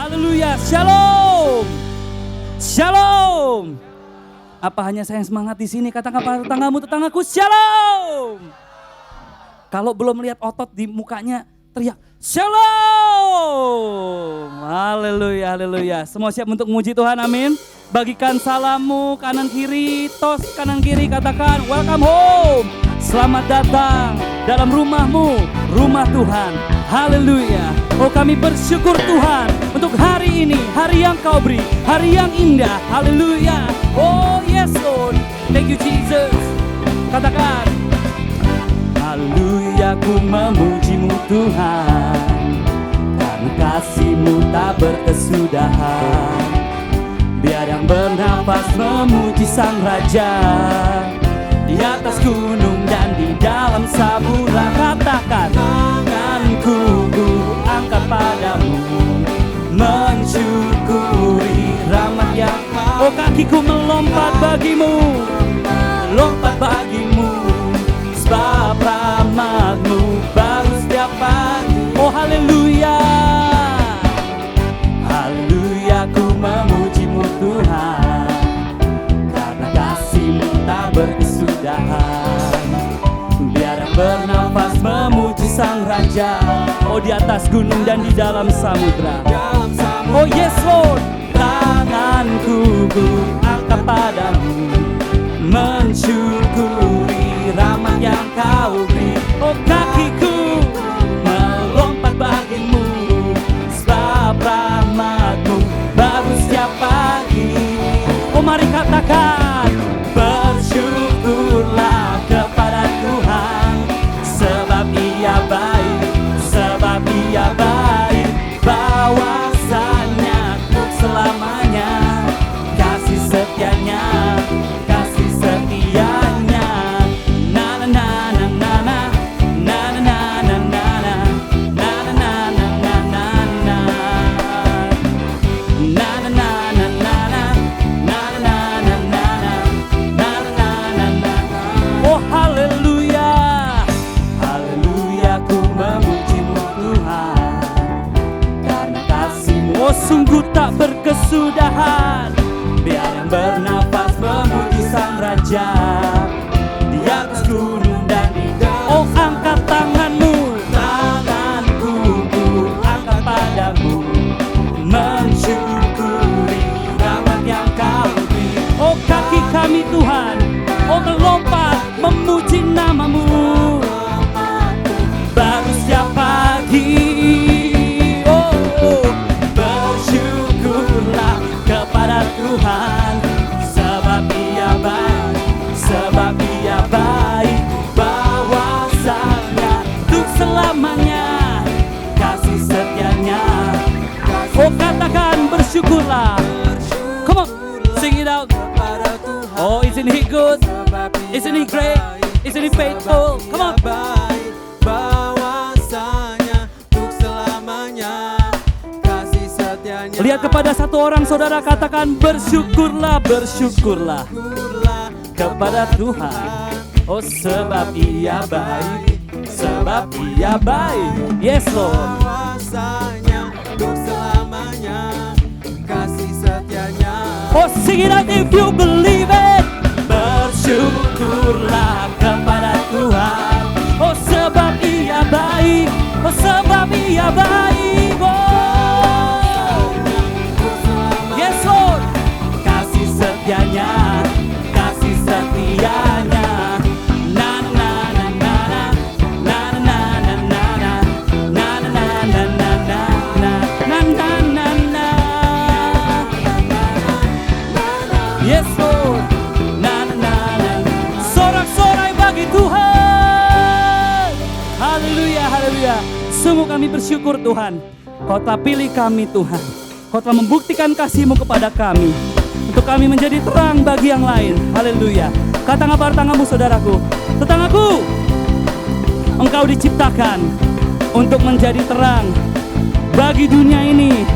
Haleluya, shalom. Shalom. Apa hanya saya yang semangat di sini? Katakan pada tetanggaku, shalom. Kalau belum lihat otot di mukanya, teriak, shalom. Haleluya, haleluya. Semua siap untuk memuji Tuhan, amin. Bagikan salammu kanan kiri, tos kanan kiri, katakan welcome home. Selamat datang dalam rumahmu, rumah Tuhan. Haleluya. Oh, kami bersyukur Tuhan untuk hari ini, hari yang kau beri, hari yang indah. Haleluya. Oh yes Lord, thank you Jesus. Katakan, haleluya, ku memujimu Tuhan, karena kasih-Mu tak berkesudahan. Biar yang bernafas memuji Sang Raja, di atas gunung dan di dalam samudra. Katakan, tanganku ku angkat padamu, mensyukuri rahmat yang oh, kakiku melompat bagimu, lompat bagimu, sebab rahmat-Mu baru setiap pagi. Oh haleluya, haleluya, ku memujimu Tuhan, karena kasih-Mu tak berkesudahan. Biar yang bernafas memuji Sang Raja, oh di atas gunung dan di dalam samudra. Oh yes Lord, tanganku ku angkat padamu, mensyukuri rahmat yang kau beri. Oh kakiku melompat bagimu, sebab rahmat-Mu baru setiap pagi. Oh mari katakan, bersyukurlah kepada Tuhan, sebab Ia baik, sebab Ia baik. Bahwasanya untuk selamanya, kasih setianya, kasih setianya. Na na na na na na, na na na na na, na na na na na na na, na na na na na na, na na na na na, na na na na. Oh haleluya, haleluya, ku memujimu Tuhan, karena kasih-Mu oh sungguh tak berkesudahan. Biar yang bernafas memuji Sang Raja, di atas gunung dan di dalam. Oh angkat tanganmu, tanganku ku angkat padamu, mensyukuri rahmat yang kau beri. Oh kaki kami Tuhan, oh melompat memuji nama-Mu baru setiap pagi. Oh bersyukurlah kepada Tuhan, sebab Ia baik, sebab Ia baik. Bahwasanya untuk selamanya, kasih setianya. Oh katakan bersyukurlah. Come on, sing it out. Oh isn't He good? Isn't He great? Isn't He faithful? Come on. Bahwasanya untuk selamanya, kasih setianya. Lihat kepada satu orang saudara, katakan bersyukurlah, bersyukurlah kepada Tuhan. Oh sebab Ia baik, sebab Ia baik. Yes Lord. Bahwasanya untuk selamanya, kasih setianya. Oh sing it out if you believe it. Bersyukurlah kepada Tuhan. Oh sebab Ia baik, oh sebab Ia baik. Oh yes Lord, kasih setianya, kasih setianya. Na na na na na, na na na na na, na na na na na na, na na na na. Yes Lord, na na na na. Sorak-sorai bagi Tuhan. Haleluya, haleluya. Sungguh kami bersyukur Tuhan, Kau telah pilih kami Tuhan. Kau telah membuktikan kasih-Mu kepada kami, untuk kami menjadi terang bagi yang lain. Haleluya. Katakan pada tetanggamu saudaraku, tetanggaku, engkau diciptakan untuk menjadi terang bagi dunia ini.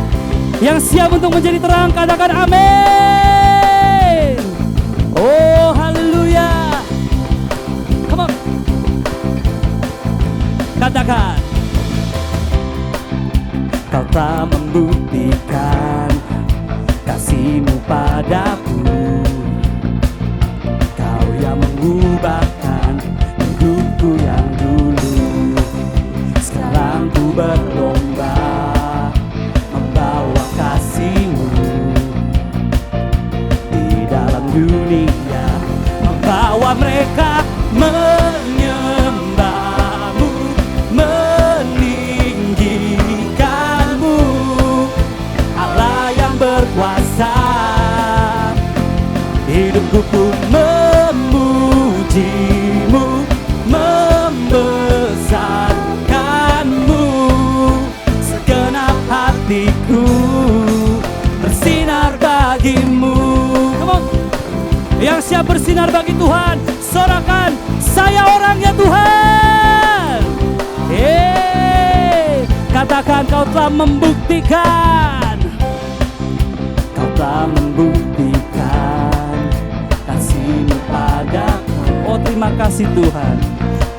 Yang siap untuk menjadi terang, katakan amin. Oh haleluya. Come on. Katakan, Kau telah membuktikan kasih-Mu padaku. Kau yang mengubahkan hidupku yang dulu. Sekarang ku berlomba membawa kasih-Mu di dalam dunia, membawa mereka menyembah-Mu, meninggikan-Mu, Allah yang berkuasa. Hidupku pun memuji-Mu, membesarkan-Mu, segenap hatiku bersinar bagi-Mu. Come on. Yang siap bersinar bagi Tuhan, sorakan, saya orangnya Tuhan. Katakan, Kau telah membuktikan. Kau telah membuktikan kasih-Mu padaku. Oh, terima kasih Tuhan.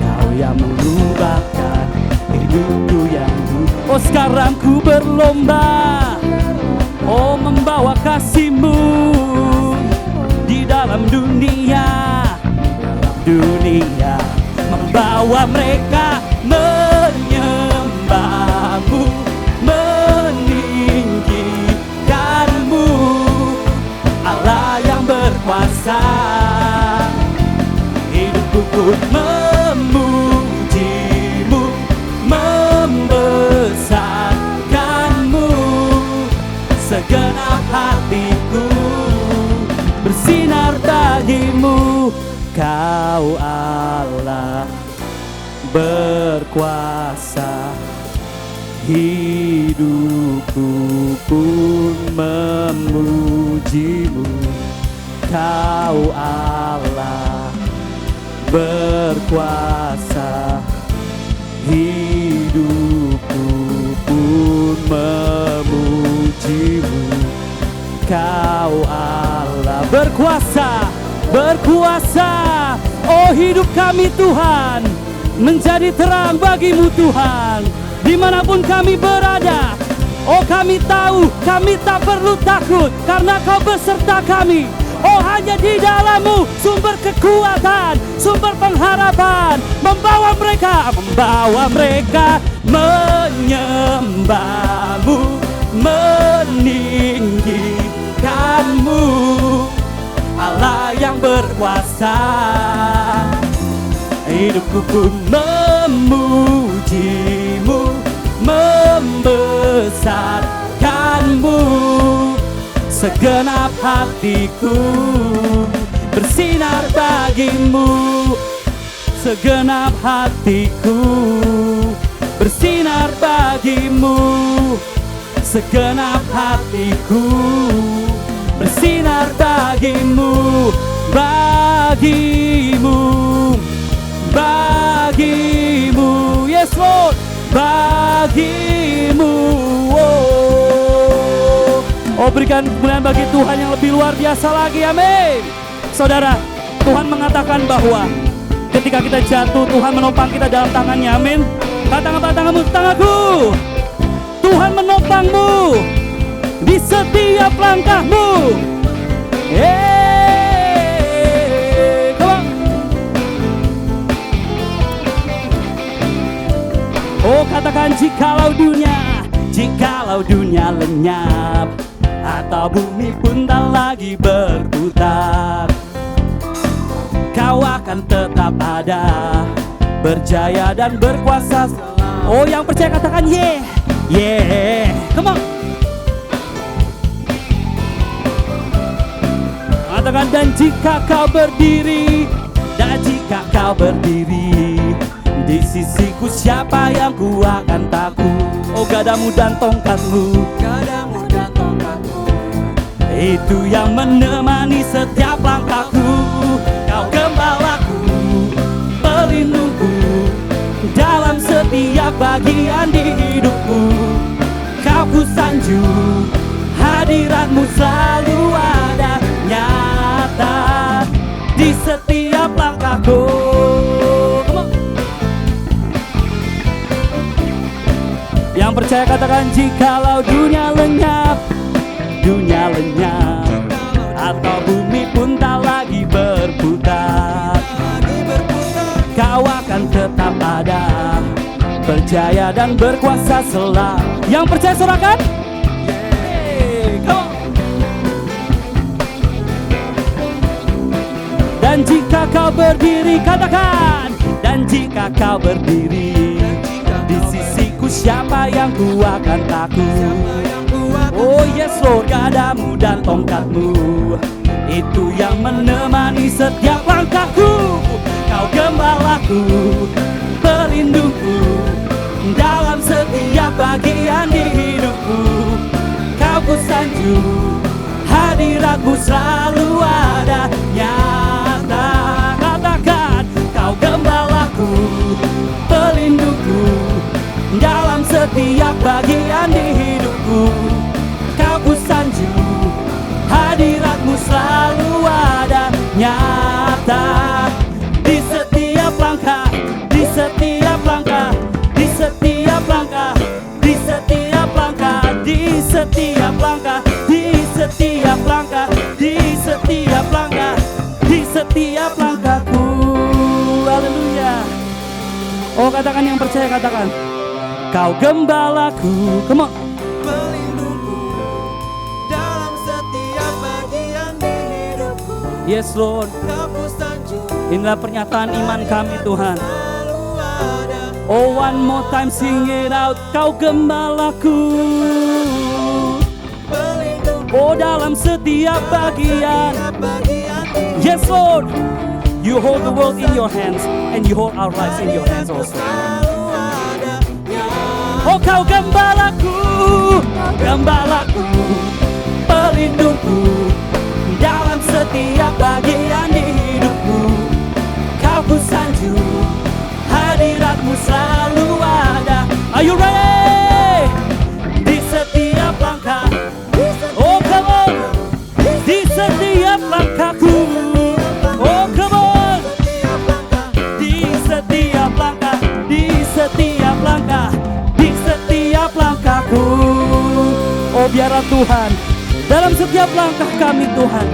Kau yang mengubahkan hidupku yang dulu. Oh, sekarang ku berlomba, oh, membawa kasih-Mu di dalam dunia, membawa mereka menyembah-Mu, meninggikan-Mu, Allah yang berkuasa. Hidupku pun memuji-Mu, membesarkan-Mu, segenap hatiku bersinar bagi-Mu. Kau Allah berkuasa, hidupku pun memuji-Mu. Kau Allah berkuasa, hidupku pun memuji-Mu. Kau Allah berkuasa, berkuasa. Oh, hidup kami Tuhan menjadi terang bagi-Mu Tuhan, dimanapun kami berada. Oh, kami tahu kami tak perlu takut karena Kau beserta kami. Oh, hanya di dalam-Mu sumber kekuatan, sumber pengharapan. Membawa mereka menyembah-Mu, meninggikan-Mu, Allah yang berkuasa. Hidupku pun memuji-Mu, membesarkan-Mu, segenap hatiku bersinar bagi-Mu. Segenap hatiku bersinar bagi-Mu. Segenap hatiku bersinar bagi-Mu, bagi-Mu, bagi-Mu, yes Lord, bagi-Mu. Oh, berikan kemuliaan bagi Tuhan yang lebih luar biasa lagi, amin. Saudara, Tuhan mengatakan bahwa ketika kita jatuh, Tuhan menopang kita dalam tangannya, amin. Katakan tanganmu, tanganku, Tuhan menopangmu di setiap langkahmu. Come on. Oh, katakan, jikalau dunia lenyap atau bumi pun tak lagi berputar, Kau akan tetap ada, berjaya dan berkuasa. Oh, yang percaya katakan yeah, yeah, come on. Katakan, dan jika kau berdiri di sisiku, siapa yang ku akan takut? Oh, gadamu dan tongkatmu, itu yang menemani setiap langkahku. Kau gembalaku, pelindungku dalam setiap bagian di hidupku. Kau ku sanjung, hadiratmu selalu ada, nyata di setiap langkahku. Yang percaya percaya katakan, jikalau dunia lenyap atau bumi pun tak lagi berputar, Kau akan tetap ada, berjaya dan berkuasa selalu. Yang percaya sorakan? Hey, come on. Dan jika kau berdiri, katakan, dan jika kau berdiri di sisiku, siapa yang ku akan takut? Oh yes Lord, gadamu dan tongkatmu itu yang menemani setiap langkahku. Kau gembalaku, pelindungku dalam setiap bagian di hidupku. Kau ku sanjung, hadiratmu selalu ada nyata. Katakan, kau gembalaku, pelindungku dalam setiap bagian di hidupku. Kau ku sanjung, hadiratmu selalu ada nyata. Di setiap langkah, di setiap langkah, di setiap langkah, di setiap langkah, di setiap langkah, di setiap langkah, di setiap langkah, di setiap langkahku. Haleluya. Oh, katakan yang percaya, katakan, Kau gembalaku. Come on. Pelindungku dalam setiap bagian di hidupku. Yes Lord. Kau ku sanjung, Inilah pernyataan iman kami Tuhan. selalu ada. Oh, one more time sing it out. Kau gembalaku. Pelindungku Oh, dalam setiap bagian. setiap bagian di Yes Lord. You hold the world in your hands, and you hold our lives in your hands also. selalu ada. Oh, kau gembalaku, gembalaku, pelindungku dalam setiap bagian di hidupku. Kau ku sanjung, hadiratmu selalu ada. Are you ready? Di setiap langkah, oh come on, di setiap langkahku. Oh come on, di setiap langkah, di setiap langkah, di setiap langkahku. Oh biarlah Tuhan, dalam setiap langkah kami Tuhan,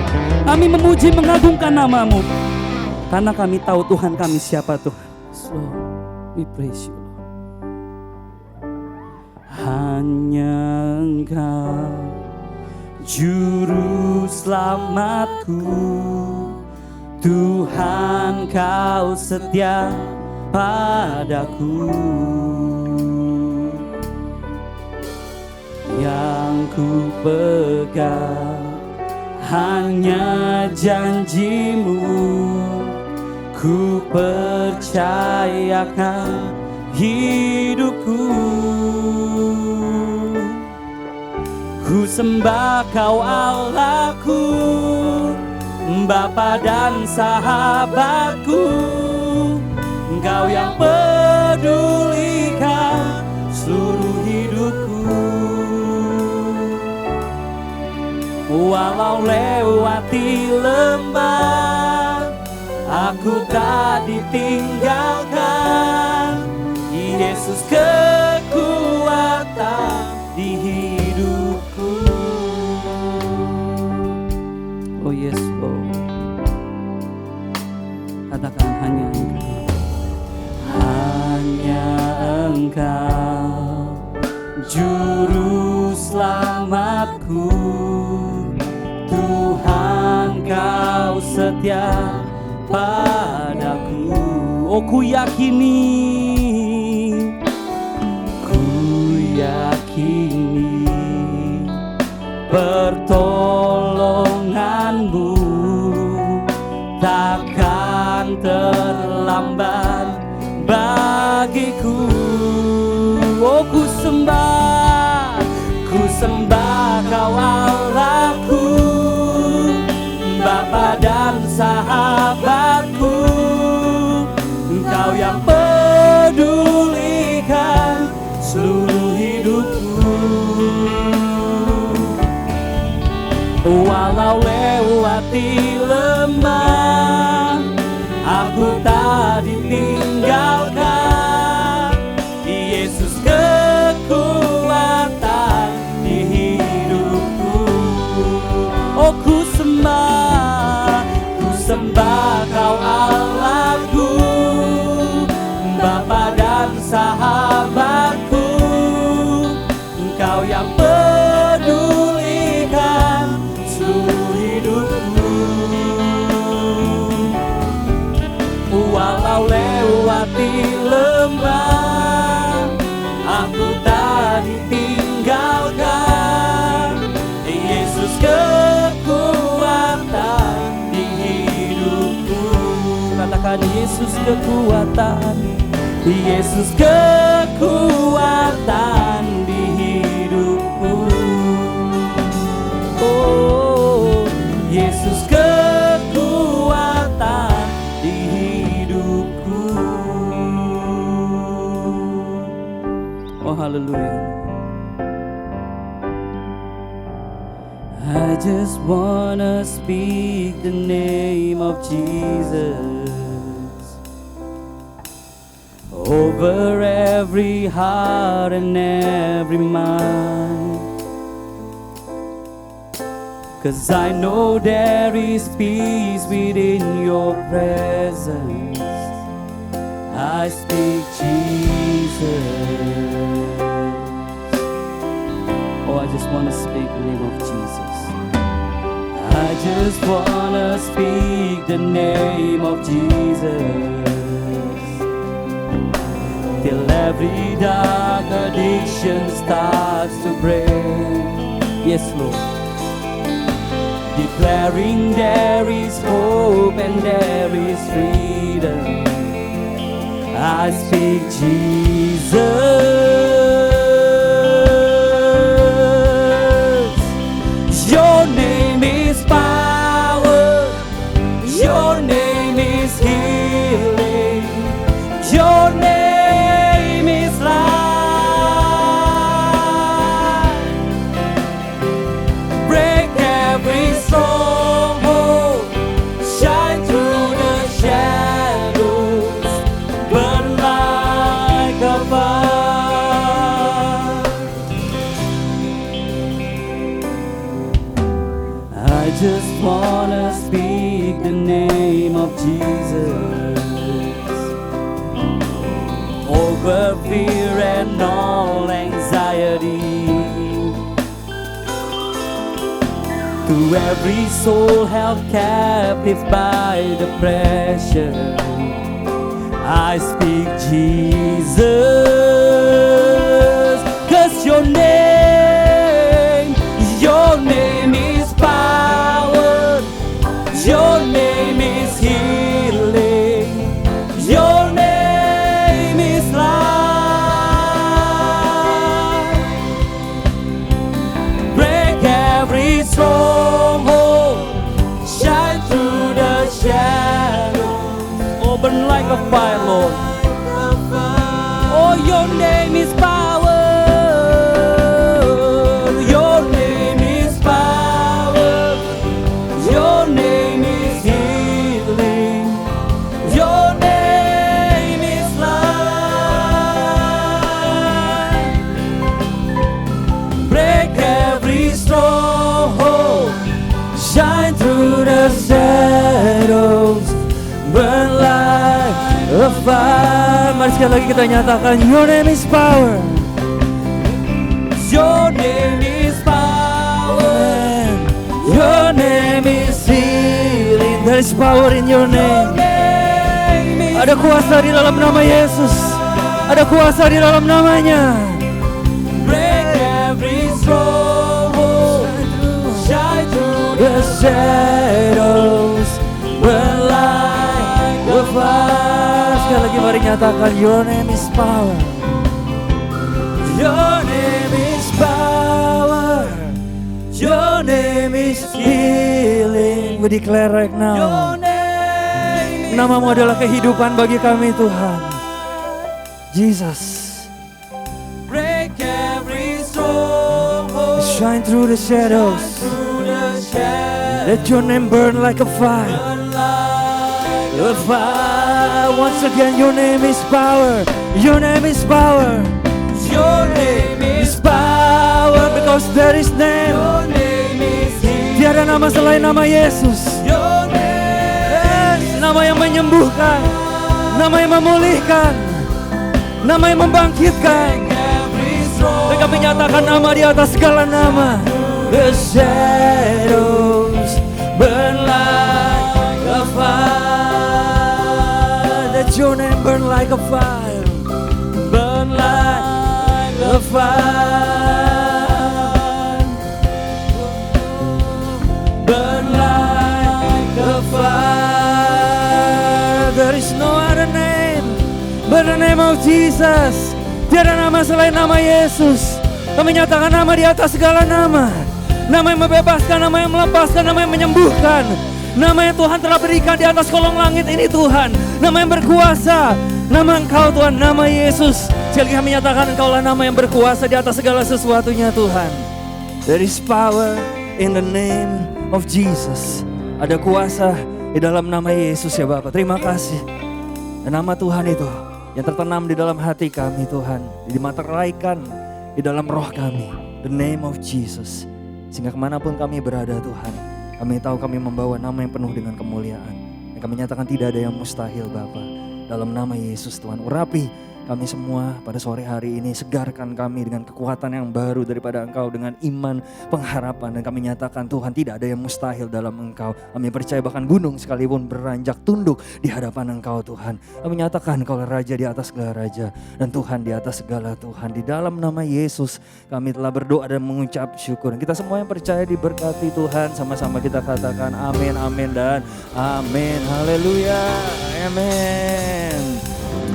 kami memuji mengagungkan nama-Mu, karena kami tahu Tuhan kami siapa Tuhan. So we praise you. Hanya Engkau juru selamatku, Tuhan Kau setia padaku. Yang ku pegang hanya janji-Mu, ku percayakan hidupku. Ku sembah Kau Allahku, Bapa dan sahabatku. Engkau yang pedulikan seluruh hidupku. Walau lewati lembah, aku tak ditinggalkan. Yesus kekuatan di hidupku. Oh yes Lord. Katakan, hanya Engkau, hanya Engkau juru selamatku. Tuhan Kau setia padaku. Oh ku yakini, pertolongan-Mu takkan terlambat bagiku. Oh ku sembah Kau Allahku, Bapa dan sahabatku. Engkau yang pedulikan seluruh hidupku. Walau lewati lembah, aku tak ditinggalkan. Yesus kekuatan Engkau yang pedulikan seluruh hidupku. Walau lewati lembah, aku tak ditinggalkan. Yesus kekuatan di hidupku. Katakan Yesus kekuatan, Yesus kekuatan di hidupku. Oh, Yesus kekuatan di hidupku. Oh, haleluya. I just wanna speak the name of Jesus over every heart and every mind. 'Cause I know there is peace within your presence. I speak Jesus. Oh, I just want to speak the name of Jesus. I just want to speak the name of Jesus. Till every dark addiction starts to break. Yes, Lord. Declaring there is hope and there is freedom. I speak Jesus. Your name is power. Your name is healing. Your name is life. Break every stronghold. Shine through the shadows. Burn like a fire. I just wanna speak the name of Jesus over fear and all anxiety. To every soul held captive by depression, I speak Jesus. 'Cause your name is power. Your name is healing. Your name is life. Break every stronghold. Shine through the shadows. Oh, burn like a fire, Lord. Oh, your name is power. Your name is power. Your name is healing. Your name is life. Break every stronghold. Shine through the shadows. Burn like a fire. Mari sekali lagi kita nyatakan, your name is power. Your name is power. Your name is healing. There is power in your name. Ada kuasa di dalam nama Yesus. Ada kuasa di dalam namanya. Break every stronghold. Shine through The shadows burn like a fire. Sekali lagi mari nyatakan, your name is power. Your name is power. Your name is Healing. We declare right now. Your name is Namamu adalah kehidupan bagi kami Tuhan. Jesus. break every stronghold. Shine through the shadows. Through the shadows. Let your name burn like a fire. Burn like The fire. Once again, your name is power. Your name is power. Your name is Power because there is name. Your name is healing. Tiada nama selain nama Yesus. Your name is Nama yang menyembuhkan, nama yang memulihkan, nama yang membangkitkan. every stronghold. kami nyatakan nama di atas segala nama. The shadows burn like a fire. Let your name burn like a fire. Burn like a fire. Burn like a fire. There is no other name but the name of Jesus. Tiada nama selain nama Yesus. Kami nyatakan nama di atas segala nama. Nama yang membebaskan, nama yang melepaskan, nama yang menyembuhkan. Nama yang Tuhan telah berikan di atas kolong langit ini Tuhan. Nama yang berkuasa. Nama Engkau Tuhan, nama Yesus. Sekali lagi kami nyatakan Engkaulah nama yang berkuasa di atas segala sesuatunya Tuhan. There is power in the name of Jesus. Ada kuasa di dalam nama Yesus ya Bapak. Terima kasih. Dan nama Tuhan itu yang tertanam di dalam hati kami Tuhan. Dimateraikan di dalam roh kami. The name of Jesus. Sehingga kemanapun kami berada Tuhan, kami tahu kami membawa nama yang penuh dengan kemuliaan. Dan kami nyatakan tidak ada yang mustahil Bapa. Dalam nama Yesus Tuhan, urapi kami semua pada sore hari ini. Segarkan kami dengan kekuatan yang baru daripada Engkau, dengan iman, pengharapan. Dan kami nyatakan Tuhan tidak ada yang mustahil dalam Engkau. Kami percaya bahkan gunung sekalipun beranjak tunduk di hadapan Engkau Tuhan. Kami nyatakan Engkau Raja di atas segala Raja dan Tuhan di atas segala Tuhan. Di dalam nama Yesus kami telah berdoa dan mengucap syukur. Kita semua yang percaya diberkati Tuhan. Sama-sama kita katakan amin, amin dan amin. Haleluya, amin.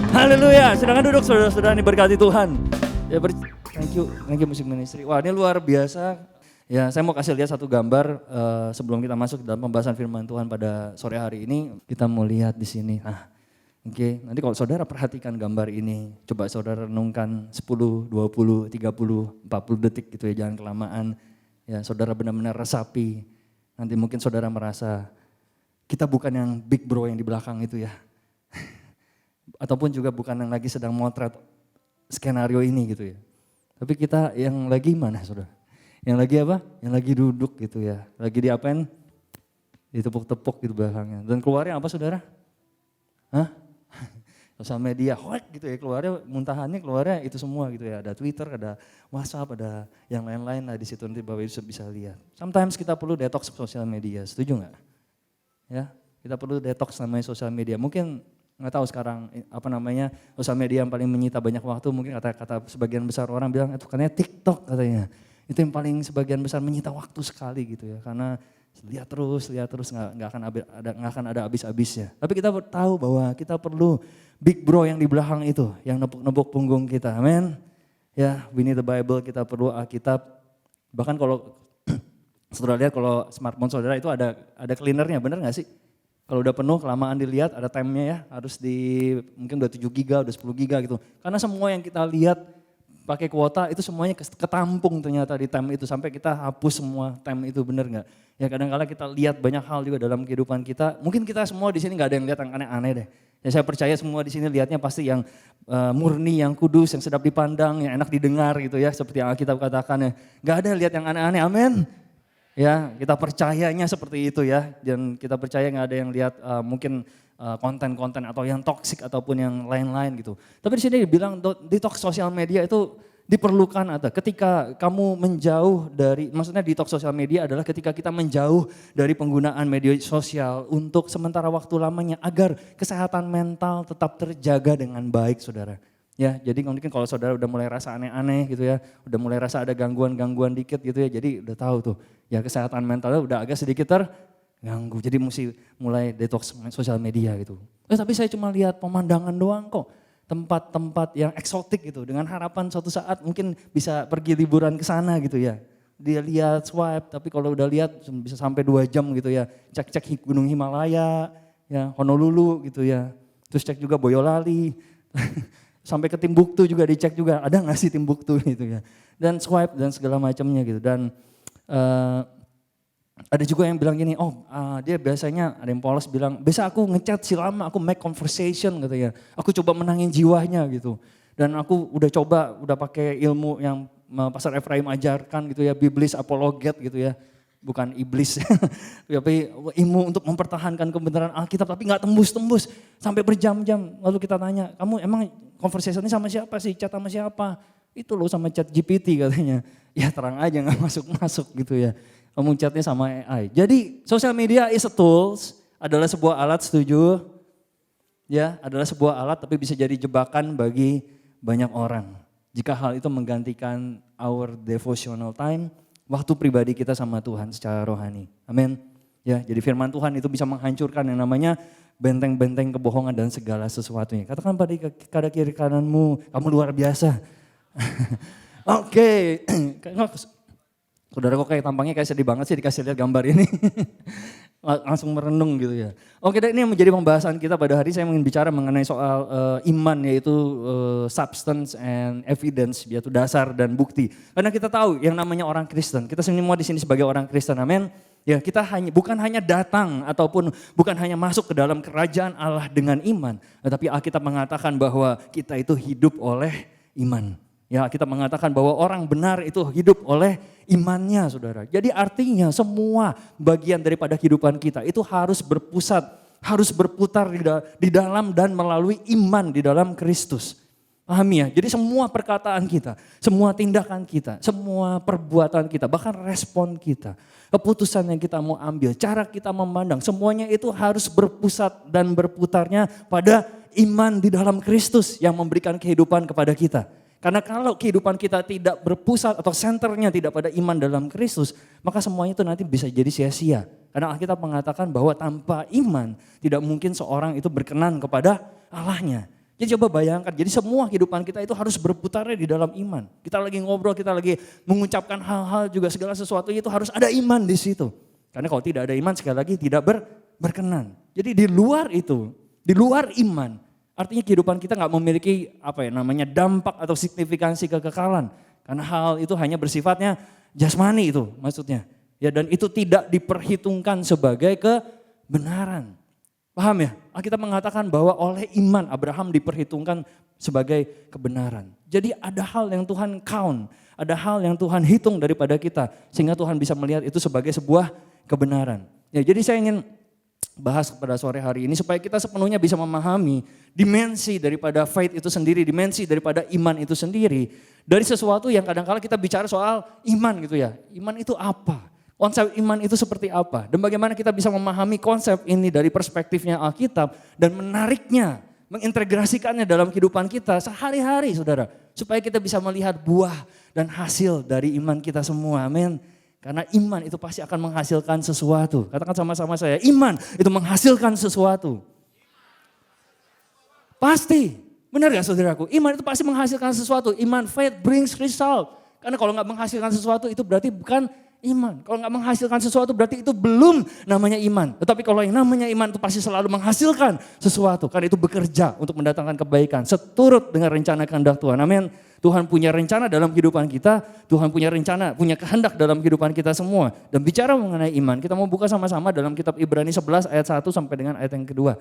Haleluya, silakan duduk saudara-saudara yang diberkati Tuhan. Ya, thank you Music Ministry. Wah, ini luar biasa. Ya, saya mau kasih lihat satu gambar sebelum kita masuk dalam pembahasan firman Tuhan pada sore hari ini. Kita mau lihat di sini. Nah, oke. Nanti kalau saudara perhatikan gambar ini, coba saudara renungkan 10, 20, 30, 40 detik gitu ya, jangan kelamaan. Ya, saudara benar-benar resapi. Nanti mungkin saudara merasa kita bukan yang big bro yang di belakang itu ya. Ataupun juga bukan yang lagi sedang motret skenario ini gitu ya. Tapi kita yang lagi mana saudara? Yang lagi apa? Yang lagi duduk gitu ya. Lagi diapain? Ditepuk-tepuk gitu belakangnya. Dan keluarnya apa saudara? Hah? Sosial media, hoek gitu ya. Keluarnya, muntahannya keluarnya itu semua gitu ya. Ada Twitter, ada WhatsApp, ada yang lain-lain lah di situ. Nanti Bapak Ibu bisa lihat. Sometimes kita perlu detox sosial media, setuju nggak? Ya, kita perlu detox namanya sosial media. Mungkin nggak tahu sekarang apa namanya sosial media yang paling menyita banyak waktu, mungkin kata sebagian besar orang bilang itu katanya TikTok katanya. Itu yang paling sebagian besar menyita waktu sekali gitu ya, karena lihat terus nggak akan ada habis-habisnya. Tapi kita tahu bahwa kita perlu big bro yang di belakang itu, yang nepuk-nepuk punggung kita. Amin. Ya, we need the Bible, kita perlu Alkitab. Bahkan kalau saudara lihat kalau smartphone saudara itu ada cleanernya, benar nggak sih? Kalau udah penuh, kelamaan dilihat, ada time-nya ya, harus mungkin udah 7 giga, udah 10 giga gitu. Karena semua yang kita lihat pakai kuota itu semuanya ketampung ternyata di time itu. Sampai kita hapus semua time itu, bener gak? Ya kadang-kadang kita lihat banyak hal juga dalam kehidupan kita. Mungkin kita semua di sini gak ada yang lihat yang aneh-aneh deh. Ya saya percaya semua di sini lihatnya pasti yang murni, yang kudus, yang sedap dipandang, yang enak didengar gitu ya. Seperti yang Alkitab katakan ya. Gak ada lihat yang aneh-aneh, amin. Ya, kita percayanya seperti itu ya, dan kita percaya nggak ada yang lihat mungkin konten-konten atau yang toksik ataupun yang lain-lain gitu. Tapi di sini dibilang detox sosial media itu diperlukan ada. Ketika kamu menjauh dari, maksudnya detox sosial media adalah ketika kita menjauh dari penggunaan media sosial untuk sementara waktu lamanya agar kesehatan mental tetap terjaga dengan baik, saudara. Ya, jadi mungkin kalau saudara udah mulai rasa aneh-aneh gitu ya, udah mulai rasa ada gangguan-gangguan dikit gitu ya, jadi udah tahu tuh, ya kesehatan mentalnya udah agak sedikit terganggu. Jadi mesti mulai detox sosial media gitu. Tapi saya cuma lihat pemandangan doang kok, tempat-tempat yang eksotik gitu, dengan harapan suatu saat mungkin bisa pergi liburan ke sana gitu ya. Dia lihat swipe, tapi kalau udah lihat bisa sampai 2 jam gitu ya, cek-cek Gunung Himalaya, ya Honolulu gitu ya, terus cek juga Boyolali. Sampai ke Timbuktu juga dicek juga, ada nggak sih Timbuktu gitu ya. Dan swipe dan segala macamnya gitu. Dan ada juga yang bilang gini, dia biasanya ada yang polos bilang, biasa aku ngechat si lama, aku make conversation gitu ya. Aku coba menangin jiwanya gitu. Dan aku udah pakai ilmu yang Pastor Efraim ajarkan gitu ya, biblis apologet gitu ya. Bukan iblis, tapi ilmu untuk mempertahankan kebenaran Alkitab, tapi nggak tembus-tembus sampai berjam-jam. Lalu kita tanya, kamu emang conversation ini sama siapa sih, chat sama siapa? itu loh sama chat GPT katanya. Ya terang aja nggak masuk-masuk gitu ya. Kamu chatnya sama AI. Jadi sosial media is a tools, adalah sebuah alat, setuju? Ya, adalah sebuah alat tapi bisa jadi jebakan bagi banyak orang. Jika hal itu menggantikan our devotional time, waktu pribadi kita sama Tuhan secara rohani. Amin. Ya, jadi firman Tuhan itu bisa menghancurkan yang namanya benteng-benteng kebohongan dan segala sesuatunya. Katakan pada kiri kananmu, kamu luar biasa. Oke. Saudara kok kayak tampangnya kayak sedih banget sih dikasih lihat gambar ini. Langsung merenung gitu ya. Oke, ini yang menjadi pembahasan kita pada hari ini. Saya ingin bicara mengenai soal iman, yaitu substance and evidence, yaitu dasar dan bukti. Karena kita tahu yang namanya orang Kristen, kita semua di sini sebagai orang Kristen, amin. Ya, kita bukan hanya datang ataupun bukan hanya masuk ke dalam kerajaan Allah dengan iman, tetapi Alkitab mengatakan bahwa kita itu hidup oleh iman. Ya, kita mengatakan bahwa orang benar itu hidup oleh imannya, saudara. Jadi artinya semua bagian daripada kehidupan kita itu harus berpusat, harus berputar di dalam dan melalui iman di dalam Kristus. Pahami ya? Jadi semua perkataan kita, semua tindakan kita, semua perbuatan kita, bahkan respon kita, keputusan yang kita mau ambil, cara kita memandang, semuanya itu harus berpusat dan berputarnya pada iman di dalam Kristus yang memberikan kehidupan kepada kita. Karena kalau kehidupan kita tidak berpusat atau senternya tidak pada iman dalam Kristus, maka semuanya itu nanti bisa jadi sia-sia. Karena Alkitab mengatakan bahwa tanpa iman tidak mungkin seorang itu berkenan kepada Allahnya. Jadi coba bayangkan, jadi semua kehidupan kita itu harus berputarnya di dalam iman. Kita lagi ngobrol, kita lagi mengucapkan hal-hal juga segala sesuatu itu harus ada iman di situ. Karena kalau tidak ada iman sekali lagi tidak berkenan. Jadi di luar itu, di luar iman, artinya kehidupan kita nggak memiliki dampak atau signifikansi kekekalan. Karena hal itu hanya bersifatnya jasmani itu maksudnya. Ya, dan itu tidak diperhitungkan sebagai kebenaran. Paham ya? Kita mengatakan bahwa oleh iman Abraham diperhitungkan sebagai kebenaran. Jadi ada hal yang Tuhan count, ada hal yang Tuhan hitung daripada kita. Sehingga Tuhan bisa melihat itu sebagai sebuah kebenaran. Ya, jadi saya ingin bahas pada sore hari ini supaya kita sepenuhnya bisa memahami dimensi daripada faith itu sendiri, dimensi daripada iman itu sendiri. Dari sesuatu yang kadang-kala kita bicara soal iman gitu ya. Iman itu apa? Konsep iman itu seperti apa? Dan bagaimana kita bisa memahami konsep ini dari perspektifnya Alkitab dan menariknya, mengintegrasikannya dalam kehidupan kita sehari-hari, saudara. Supaya kita bisa melihat buah dan hasil dari iman kita semua, amin. Karena iman itu pasti akan menghasilkan sesuatu. Katakan sama-sama saya, iman itu menghasilkan sesuatu. Pasti, benar gak saudaraku? Iman itu pasti menghasilkan sesuatu. Iman, faith brings result. Karena kalau gak menghasilkan sesuatu itu berarti bukan iman. Kalau nggak menghasilkan sesuatu berarti itu belum namanya iman. Tetapi kalau yang namanya iman itu pasti selalu menghasilkan sesuatu. Karena itu bekerja untuk mendatangkan kebaikan. Seturut dengan rencana kehendak Tuhan. Amin. Tuhan punya rencana dalam kehidupan kita. Tuhan punya rencana, punya kehendak dalam kehidupan kita semua. Dan bicara mengenai iman, kita mau buka sama-sama dalam kitab Ibrani 11 ayat 1 sampai dengan ayat yang kedua.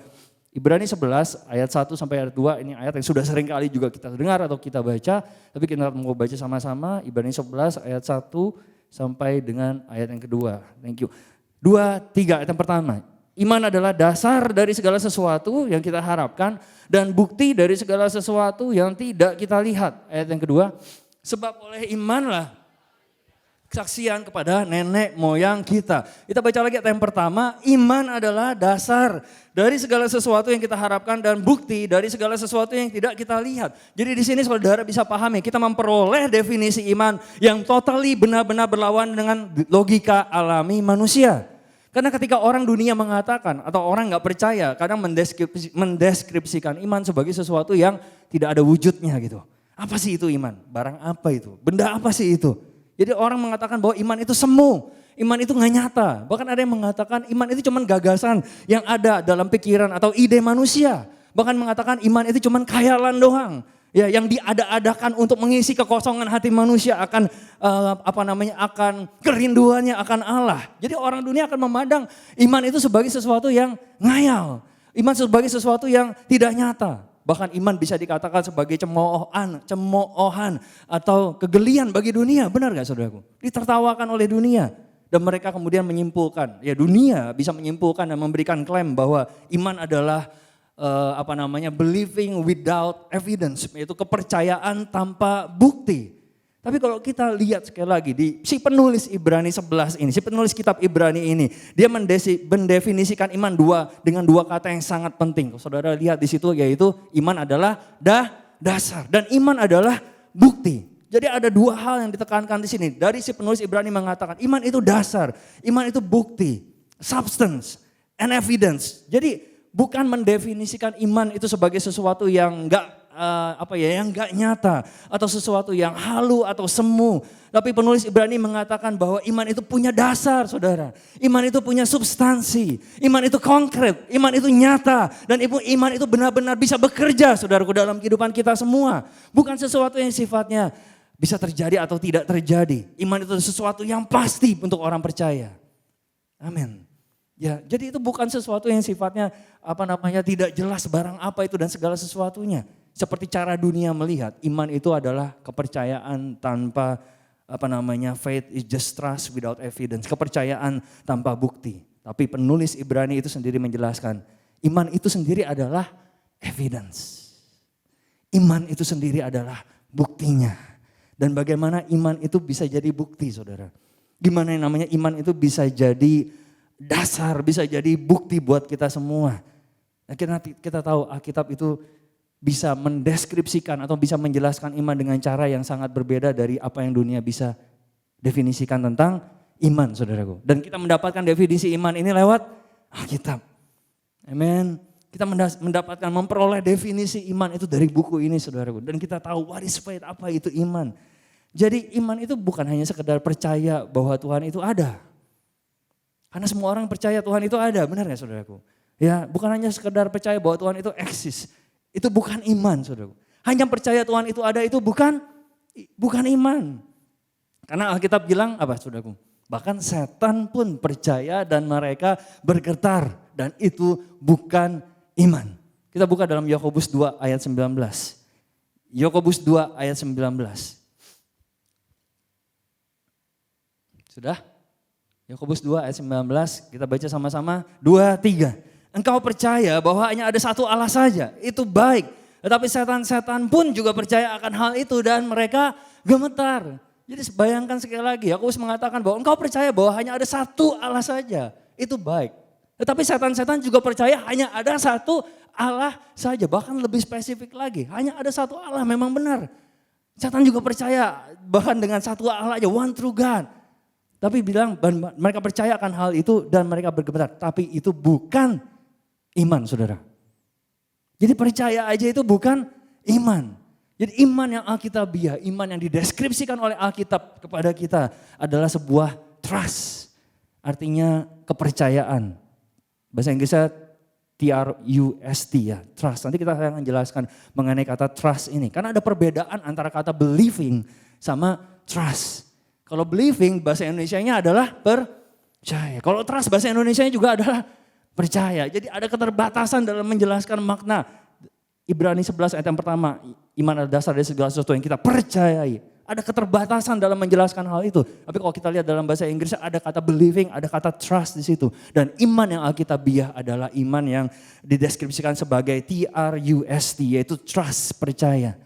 Ibrani 11 ayat 1 sampai ayat 2, ini ayat yang sudah sering kali juga kita dengar atau kita baca. Tapi kita mau baca sama-sama Ibrani 11 ayat 1 sampai dengan ayat yang kedua. Thank you. 2, 3 ayat yang pertama. Iman adalah dasar dari segala sesuatu yang kita harapkan dan bukti dari segala sesuatu yang tidak kita lihat. Ayat yang kedua. Sebab oleh imanlah kesaksian kepada nenek moyang kita. Kita baca lagi ayat yang pertama. Iman adalah dasar dari segala sesuatu yang kita harapkan dan bukti dari segala sesuatu yang tidak kita lihat. Jadi di sini saudara bisa pahami, kita memperoleh definisi iman yang totally benar-benar berlawan dengan logika alami manusia. Karena ketika orang dunia mengatakan atau orang nggak percaya, kadang mendeskripsikan iman sebagai sesuatu yang tidak ada wujudnya gitu. Apa sih itu iman? Barang apa itu? Benda apa sih itu? Jadi orang mengatakan bahwa iman itu semu, iman itu nggak nyata. Bahkan ada yang mengatakan iman itu cuma gagasan yang ada dalam pikiran atau ide manusia. Bahkan mengatakan iman itu cuma khayalan doang. Ya, yang diada-adakan untuk mengisi kekosongan hati manusia akan akan kerinduannya akan Allah. Jadi orang dunia akan memandang iman itu sebagai sesuatu yang ngayal. Iman sebagai sesuatu yang tidak nyata. Bahkan iman bisa dikatakan sebagai cemoohan atau kegelian bagi dunia. Benar gak saudaraku? Ditertawakan oleh dunia. Dan mereka kemudian menyimpulkan, ya dunia bisa menyimpulkan dan memberikan klaim bahwa iman adalah believing without evidence, yaitu kepercayaan tanpa bukti. Tapi kalau kita lihat sekali lagi di si penulis Ibrani 11 ini, si penulis kitab Ibrani ini, dia mendefinisikan iman dengan dua kata yang sangat penting. Kalau saudara lihat di situ, yaitu iman adalah dasar dan iman adalah bukti. Jadi ada dua hal yang ditekankan di sini. Dari si penulis Ibrani mengatakan iman itu dasar, iman itu bukti, substance and evidence. Jadi bukan mendefinisikan iman itu sebagai sesuatu yang yang enggak nyata atau sesuatu yang halu atau semu. Tapi penulis Ibrani mengatakan bahwa iman itu punya dasar, saudara. Iman itu punya substansi, iman itu konkret, iman itu nyata, dan iman itu benar-benar bisa bekerja, saudaraku, dalam kehidupan kita semua. Bukan sesuatu yang sifatnya bisa terjadi atau tidak terjadi. Iman itu sesuatu yang pasti untuk orang percaya. Amin. Ya, jadi itu bukan sesuatu yang sifatnya tidak jelas barang apa itu dan segala sesuatunya. Seperti cara dunia melihat, iman itu adalah kepercayaan tanpa faith is just trust without evidence, kepercayaan tanpa bukti. Tapi penulis Ibrani itu sendiri menjelaskan, iman itu sendiri adalah evidence. Iman itu sendiri adalah buktinya. Dan bagaimana iman itu bisa jadi bukti, saudara? Gimana yang namanya iman itu bisa jadi dasar, bisa jadi bukti buat kita semua. Nah, kita tahu Alkitab itu bisa mendeskripsikan atau bisa menjelaskan iman dengan cara yang sangat berbeda dari apa yang dunia bisa definisikan tentang iman, saudaraku. Dan kita mendapatkan definisi iman ini lewat Alkitab. Amin. Kita memperoleh definisi iman itu dari buku ini, saudaraku. Dan kita tahu what is faith, apa itu iman. Jadi iman itu bukan hanya sekedar percaya bahwa Tuhan itu ada. Karena semua orang percaya Tuhan itu ada, benar gak, saudaraku? Ya, bukan hanya sekedar percaya bahwa Tuhan itu eksis. Itu bukan iman, saudaraku. Hanya percaya Tuhan itu ada itu bukan iman. Karena Alkitab bilang apa, saudaraku? Bahkan setan pun percaya dan mereka bergetar, dan itu bukan iman. Kita buka dalam Yakobus 2 ayat 19. Yakobus 2 ayat 19. Sudah? Yakobus 2 ayat 19, kita baca sama-sama. 2, 3. Engkau percaya bahwa hanya ada satu Allah saja, itu baik. Tetapi setan-setan pun juga percaya akan hal itu dan mereka gemetar. Jadi bayangkan sekali lagi, Yakobus mengatakan bahwa engkau percaya bahwa hanya ada satu Allah saja, itu baik. Tetapi setan-setan juga percaya hanya ada satu Allah saja, bahkan lebih spesifik lagi, hanya ada satu Allah, memang benar. Setan juga percaya bahkan dengan satu Allah aja, one true God. Tapi bilang mereka percaya akan hal itu dan mereka bergemetar, tapi itu bukan iman, saudara. Jadi percaya aja itu bukan iman. Jadi iman yang alkitabiah, iman yang dideskripsikan oleh Alkitab kepada kita adalah sebuah trust. Artinya kepercayaan. Bahasa Inggrisnya trust ya, trust. Nanti kita akan jelaskan mengenai kata trust ini. Karena ada perbedaan antara kata believing sama trust. Kalau believing bahasa Indonesianya adalah percaya. Kalau trust bahasa Indonesianya juga adalah percaya. Jadi ada keterbatasan dalam menjelaskan makna. Ibrani 11 ayat yang pertama, iman adalah dasar dari segala sesuatu yang kita percayai. Ada keterbatasan dalam menjelaskan hal itu. Tapi kalau kita lihat dalam bahasa Inggris ada kata believing, ada kata trust di situ. Dan iman yang alkitabiah adalah iman yang dideskripsikan sebagai trust, yaitu trust, percaya.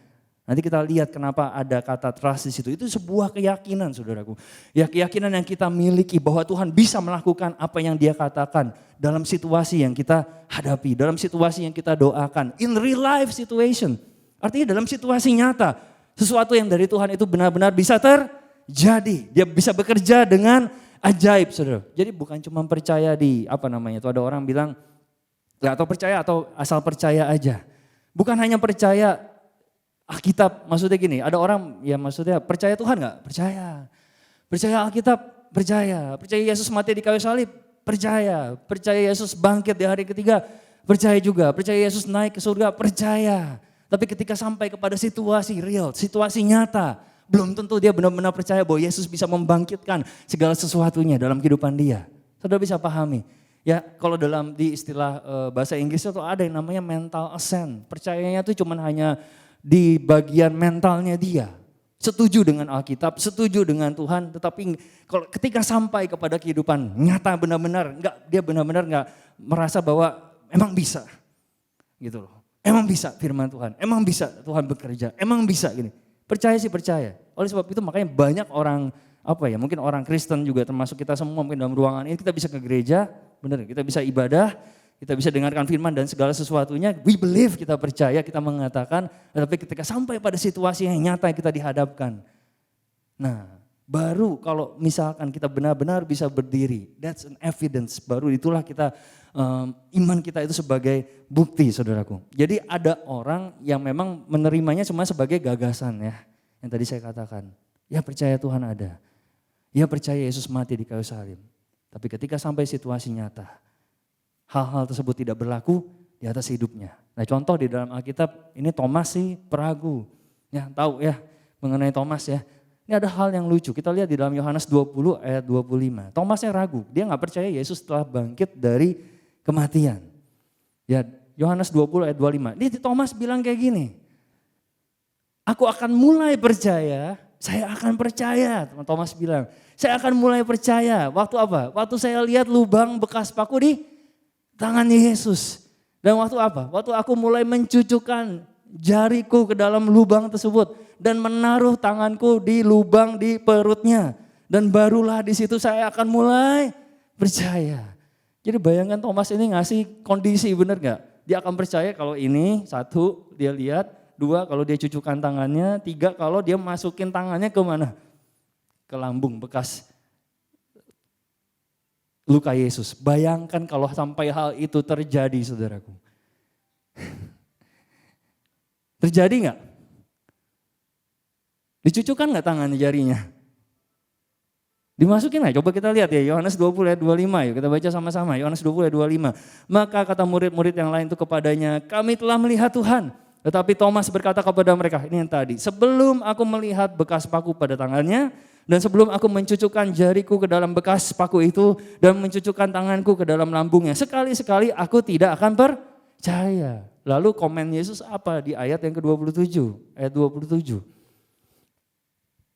Nanti kita lihat kenapa ada kata trust di situ. Itu sebuah keyakinan, saudaraku. Ya, keyakinan yang kita miliki bahwa Tuhan bisa melakukan apa yang Dia katakan dalam situasi yang kita hadapi, dalam situasi yang kita doakan. In real life situation. Artinya dalam situasi nyata, sesuatu yang dari Tuhan itu benar-benar bisa terjadi. Dia bisa bekerja dengan ajaib, saudara. Jadi bukan cuma percaya di itu ada orang bilang atau percaya atau asal percaya aja. Bukan hanya percaya Alkitab, maksudnya gini, ada orang ya maksudnya percaya Tuhan gak? Percaya. Percaya Alkitab? Percaya. Percaya Yesus mati di kayu salib? Percaya. Percaya Yesus bangkit di hari ketiga? Percaya juga. Percaya Yesus naik ke surga? Percaya. Tapi ketika sampai kepada situasi real, situasi nyata, belum tentu dia benar-benar percaya bahwa Yesus bisa membangkitkan segala sesuatunya dalam kehidupan dia. Saudara bisa pahami. Ya kalau di istilah bahasa Inggris itu ada yang namanya mental assent. Percayanya itu cuma hanya di bagian mentalnya dia. Setuju dengan Alkitab, setuju dengan Tuhan, tetapi kalau ketika sampai kepada kehidupan nyata benar-benar dia benar-benar enggak merasa bahwa emang bisa. gitu loh. Emang bisa firman Tuhan, emang bisa Tuhan bekerja, emang bisa gini. Percaya sih percaya. Oleh sebab itu makanya banyak orang mungkin orang Kristen juga termasuk kita semua mungkin dalam ruangan ini kita bisa ke gereja, benar, kita bisa ibadah, kita bisa dengarkan firman dan segala sesuatunya, we believe, kita percaya, kita mengatakan, tapi ketika sampai pada situasi yang nyata yang kita dihadapkan, nah baru kalau misalkan kita benar-benar bisa berdiri, that's an evidence, baru itulah kita, iman kita itu sebagai bukti saudaraku. Jadi ada orang yang memang menerimanya cuma sebagai gagasan ya, yang tadi saya katakan, ya percaya Tuhan ada, ya percaya Yesus mati di kayu salib, tapi ketika sampai situasi nyata, hal-hal tersebut tidak berlaku di atas hidupnya. Nah contoh di dalam Alkitab ini Thomas sih peragu. Ya tahu ya mengenai Thomas ya. Ini ada hal yang lucu, kita lihat di dalam Yohanes 20 ayat 25. Thomasnya ragu, dia gak percaya Yesus telah bangkit dari kematian. Ya Yohanes 20 ayat 25, ini Thomas bilang kayak gini. Aku akan mulai percaya, saya akan percaya. Thomas bilang, saya akan mulai percaya. Waktu apa? Waktu saya lihat lubang bekas paku di tangannya Yesus. Dan waktu apa? Waktu aku mulai mencucukkan jariku ke dalam lubang tersebut dan menaruh tanganku di lubang di perutnya, dan barulah di situ saya akan mulai percaya. Jadi bayangkan Thomas ini ngasih kondisi, benar gak? Dia akan percaya kalau ini, satu dia lihat, dua kalau dia cucukkan tangannya, tiga kalau dia masukin tangannya ke mana? Ke lambung bekas luka Yesus. Bayangkan kalau sampai hal itu terjadi saudaraku. Terjadi gak? Dicucukkan gak tangannya, jarinya? Dimasukin gak? Coba kita lihat ya, Yohanes 20 ayat 25, yuk kita baca sama-sama. Yohanes 20 ayat 25. Maka kata murid-murid yang lain itu kepadanya, kami telah melihat Tuhan. Tetapi Thomas berkata kepada mereka, ini yang tadi, sebelum aku melihat bekas paku pada tangannya, dan sebelum aku mencucukkan jariku ke dalam bekas paku itu, dan mencucukkan tanganku ke dalam lambungnya, sekali-sekali aku tidak akan percaya. Lalu komen Yesus apa di ayat yang ke-27, ayat 27.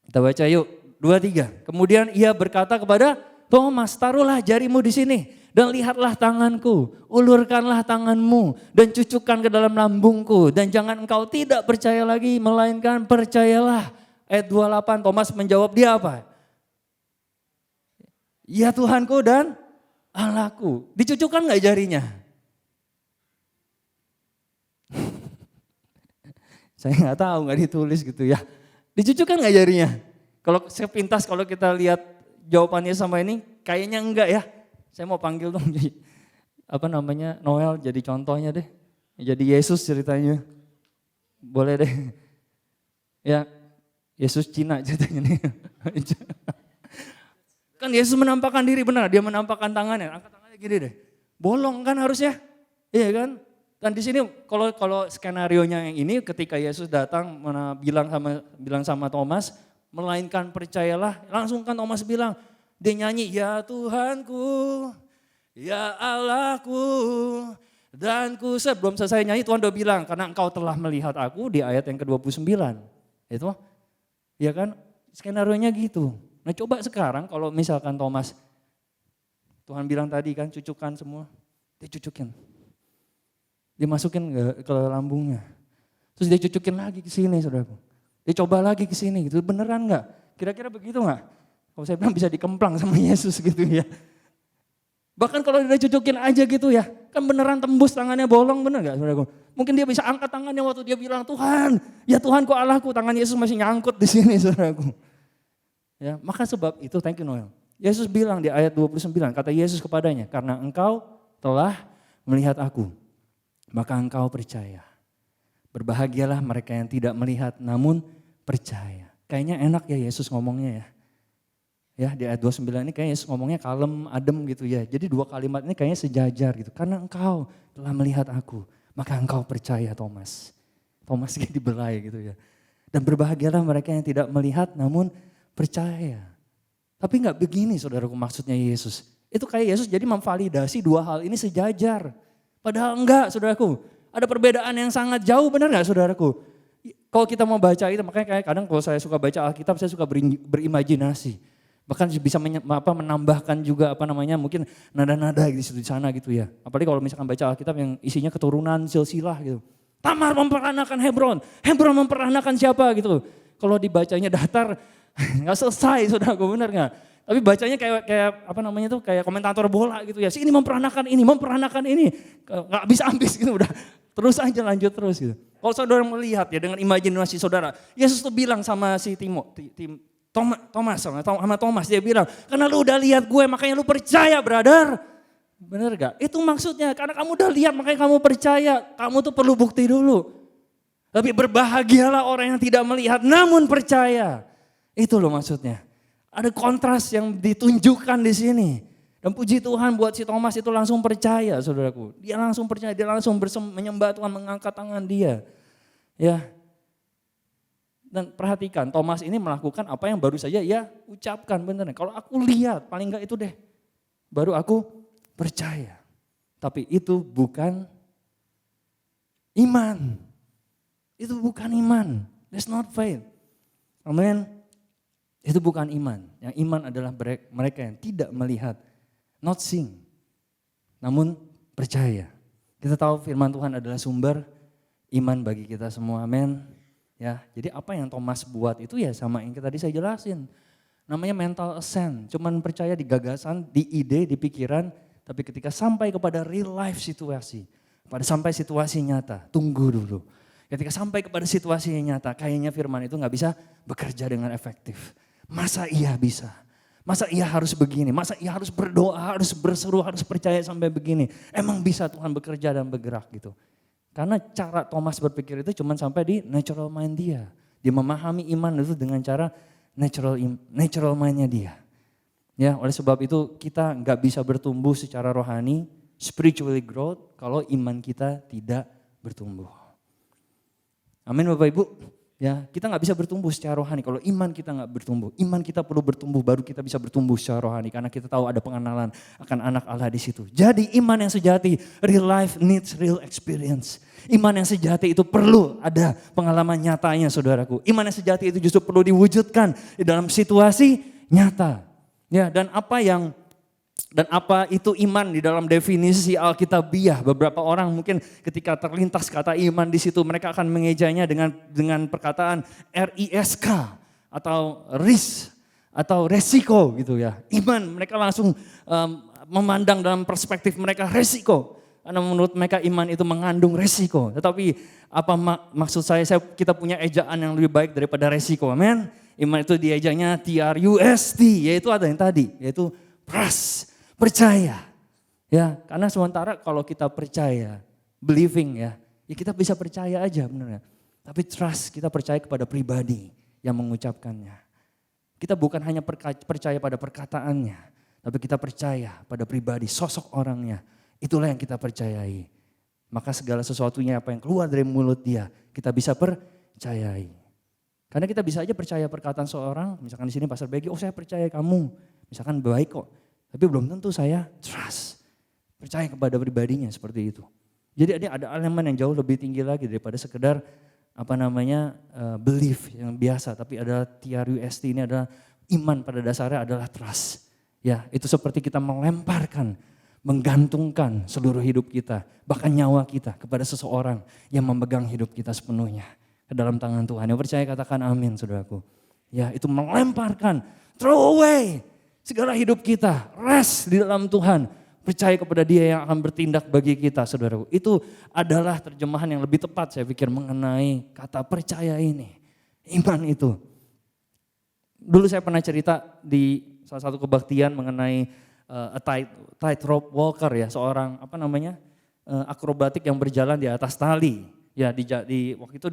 Kita baca yuk, 23. Kemudian ia berkata kepada Thomas, taruhlah jarimu di sini dan lihatlah tanganku, ulurkanlah tanganmu dan cucukkan ke dalam lambungku, dan jangan engkau tidak percaya lagi melainkan percayalah. Ayat 28, Thomas menjawab, dia apa? Ya Tuhanku dan Allahku. Dicucukkan gak jarinya? Saya gak tahu, gak ditulis gitu ya. Dicucukkan gak jarinya? Kalau sepintas kalau kita lihat jawabannya sama ini, kayaknya enggak ya. Saya mau panggil dong jadi, Noel jadi contohnya deh. Jadi Yesus ceritanya. Boleh deh. Ya, Yesus Cina ceritanya nih. Kan Yesus menampakkan diri, benar, dia menampakkan tangannya, angkat tangannya gini deh. Bolong kan harusnya, iya kan? Dan di sini kalau skenarionya yang ini, ketika Yesus datang bilang sama Thomas, melainkan percayalah, langsung kan Thomas bilang, dia nyanyi, ya Tuhanku, ya Allahku, dan belum selesai nyanyi Tuhan udah bilang, karena engkau telah melihat aku di ayat yang ke-29. Itu, ya kan, skenarionya gitu. Nah coba sekarang kalau misalkan Thomas, Tuhan bilang tadi kan cucukkan semua, dia cucukin. Dimasukin ke lambungnya. Terus dia cucukin lagi ke sini saudaraku. Dia coba lagi ke sini gitu, beneran gak? Kira-kira begitu gak? Kalau saya bilang bisa dikemplang sama Yesus gitu ya. Bahkan kalau dia cucukin aja gitu ya, kan beneran tembus tangannya bolong, bener gak saudaraku? Mungkin dia bisa angkat tangannya waktu dia bilang Tuhan, ya Tuhanku Allahku, tangan Yesus masih nyangkut di sini saudaraku. Ya, maka sebab itu, thank you Noel. Yesus bilang di ayat 29, kata Yesus kepadanya, karena engkau telah melihat aku, maka engkau percaya. Berbahagialah mereka yang tidak melihat namun percaya. Kayaknya enak ya Yesus ngomongnya ya. Ya di ayat 29 ini kayaknya Yesus ngomongnya kalem, adem gitu ya. Jadi dua kalimat ini kayaknya sejajar gitu. Karena engkau telah melihat aku, maka engkau percaya Thomas. Thomas kayak dibelai gitu ya. Dan berbahagialah mereka yang tidak melihat namun percaya. Tapi enggak begini saudaraku maksudnya Yesus. Itu kayak Yesus jadi memvalidasi dua hal ini sejajar. Padahal enggak saudaraku. Ada perbedaan yang sangat jauh, benar enggak saudaraku? Kalau kita mau baca itu, makanya kayak kadang kalau saya suka baca Alkitab saya suka berimajinasi. Bahkan bisa menambahkan juga mungkin nada-nada di situ di sana gitu ya. Apalagi kalau misalkan baca Alkitab yang isinya keturunan silsilah gitu. Tamar memperanakan Hebron, Hebron memperanakan siapa gitu. Kalau dibacanya datar nggak selesai, saudaraku, benar nggak? Tapi bacanya kayak komentator bola gitu ya. Si ini memperanakan ini, nggak bisa habis gitu udah. Terus aja lanjut terus gitu. Kalau saudara melihat ya dengan imajinasi saudara, Yesus tuh bilang sama si Thomas, dia bilang, karena lu udah lihat gue makanya lu percaya, brother. Bener gak? Itu maksudnya, karena kamu udah lihat makanya kamu percaya. Kamu tuh perlu bukti dulu. Tapi berbahagialah orang yang tidak melihat namun percaya. Itu loh maksudnya. Ada kontras yang ditunjukkan di sini. Dan puji Tuhan buat si Thomas itu langsung percaya, saudaraku. Dia langsung percaya, dia langsung menyembah Tuhan, mengangkat tangan dia. Ya. Dan perhatikan, Thomas ini melakukan apa yang baru saja ia ucapkan, bener. Kalau aku lihat, paling enggak itu deh. Baru aku percaya. Tapi itu bukan iman. Itu bukan iman. That's not faith. Amin. Itu bukan iman. Yang iman adalah mereka yang tidak melihat, not seeing, namun percaya. Kita tahu firman Tuhan adalah sumber iman bagi kita semua, amin. Ya, jadi apa yang Thomas buat itu ya sama yang tadi saya jelasin. Namanya mental assent, cuman percaya di gagasan, di ide, di pikiran, tapi ketika sampai kepada real life situasi, sampai situasi nyata, tunggu dulu. Ketika sampai kepada situasi yang nyata, kayaknya firman itu gak bisa bekerja dengan efektif. Masa iya bisa? Masa iya harus begini? Masa iya harus berdoa, harus berseru, harus percaya sampai begini? Emang bisa Tuhan bekerja dan bergerak gitu? Karena cara Thomas berpikir itu cuma sampai di natural mind dia. Dia memahami iman itu dengan cara natural mind-nya dia. Ya, oleh sebab itu kita nggak bisa bertumbuh secara rohani, spiritually growth, kalau iman kita tidak bertumbuh. Amin Bapak Ibu. Ya, kita nggak bisa bertumbuh secara rohani kalau iman kita nggak bertumbuh. Iman kita perlu bertumbuh baru kita bisa bertumbuh secara rohani karena kita tahu ada pengenalan akan anak Allah di situ. Jadi iman yang sejati, real life needs real experience. Iman yang sejati itu perlu ada pengalaman nyatanya, saudaraku. Iman yang sejati itu justru perlu diwujudkan di dalam situasi nyata. Ya, dan apa itu iman di dalam definisi Alkitabiah. Beberapa orang mungkin ketika terlintas kata iman di situ mereka akan mengejanya dengan perkataan RISK atau risk atau resiko gitu ya. Iman mereka langsung memandang dalam perspektif mereka resiko. Karena menurut mereka iman itu mengandung resiko. Tetapi apa maksud saya kita punya ejaan yang lebih baik daripada resiko. Amin. Iman itu diejanya TRUST, yaitu ada yang tadi, yaitu trust. Percaya, ya karena sementara kalau kita percaya, believing ya kita bisa percaya aja benar. Tapi trust kita percaya kepada pribadi yang mengucapkannya. Kita bukan hanya percaya pada perkataannya, tapi kita percaya pada pribadi, sosok orangnya. Itulah yang kita percayai. Maka segala sesuatunya apa yang keluar dari mulut dia, kita bisa percayai. Karena kita bisa aja percaya perkataan seorang, misalkan di sini Pastor Begi, oh saya percaya kamu, misalkan baik kok. Tapi belum tentu saya trust, percaya kepada pribadinya seperti itu. Jadi ada elemen yang jauh lebih tinggi lagi daripada sekedar belief yang biasa. Tapi ada TRUST ini adalah iman pada dasarnya adalah trust. Ya itu seperti kita melemparkan, menggantungkan seluruh hidup kita, bahkan nyawa kita kepada seseorang yang memegang hidup kita sepenuhnya ke dalam tangan Tuhan. Yang percaya katakan amin saudaraku. Ya itu melemparkan, throw away. Segala hidup kita, rest di dalam Tuhan. Percaya kepada Dia yang akan bertindak bagi kita, saudaraku. Itu adalah terjemahan yang lebih tepat saya pikir mengenai kata percaya ini. Iman itu. Dulu saya pernah cerita di salah satu kebaktian mengenai tightrope walker ya. Seorang akrobatik yang berjalan di atas tali. Ya di waktu itu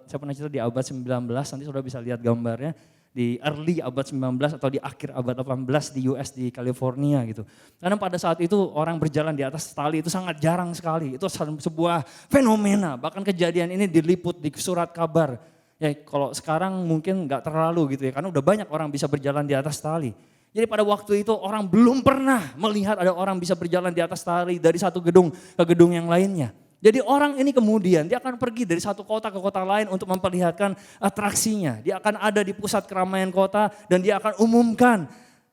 saya pernah cerita di abad 19, nanti saudara bisa lihat gambarnya. Di early abad 19 atau di akhir abad 18 di US di California gitu. Karena pada saat itu orang berjalan di atas tali itu sangat jarang sekali. Itu sebuah fenomena. Bahkan kejadian ini diliput di surat kabar. Ya kalau sekarang mungkin gak terlalu gitu ya. Karena udah banyak orang bisa berjalan di atas tali. Jadi pada waktu itu orang belum pernah melihat ada orang bisa berjalan di atas tali dari satu gedung ke gedung yang lainnya. Jadi orang ini kemudian dia akan pergi dari satu kota ke kota lain untuk memperlihatkan atraksinya. Dia akan ada di pusat keramaian kota dan dia akan umumkan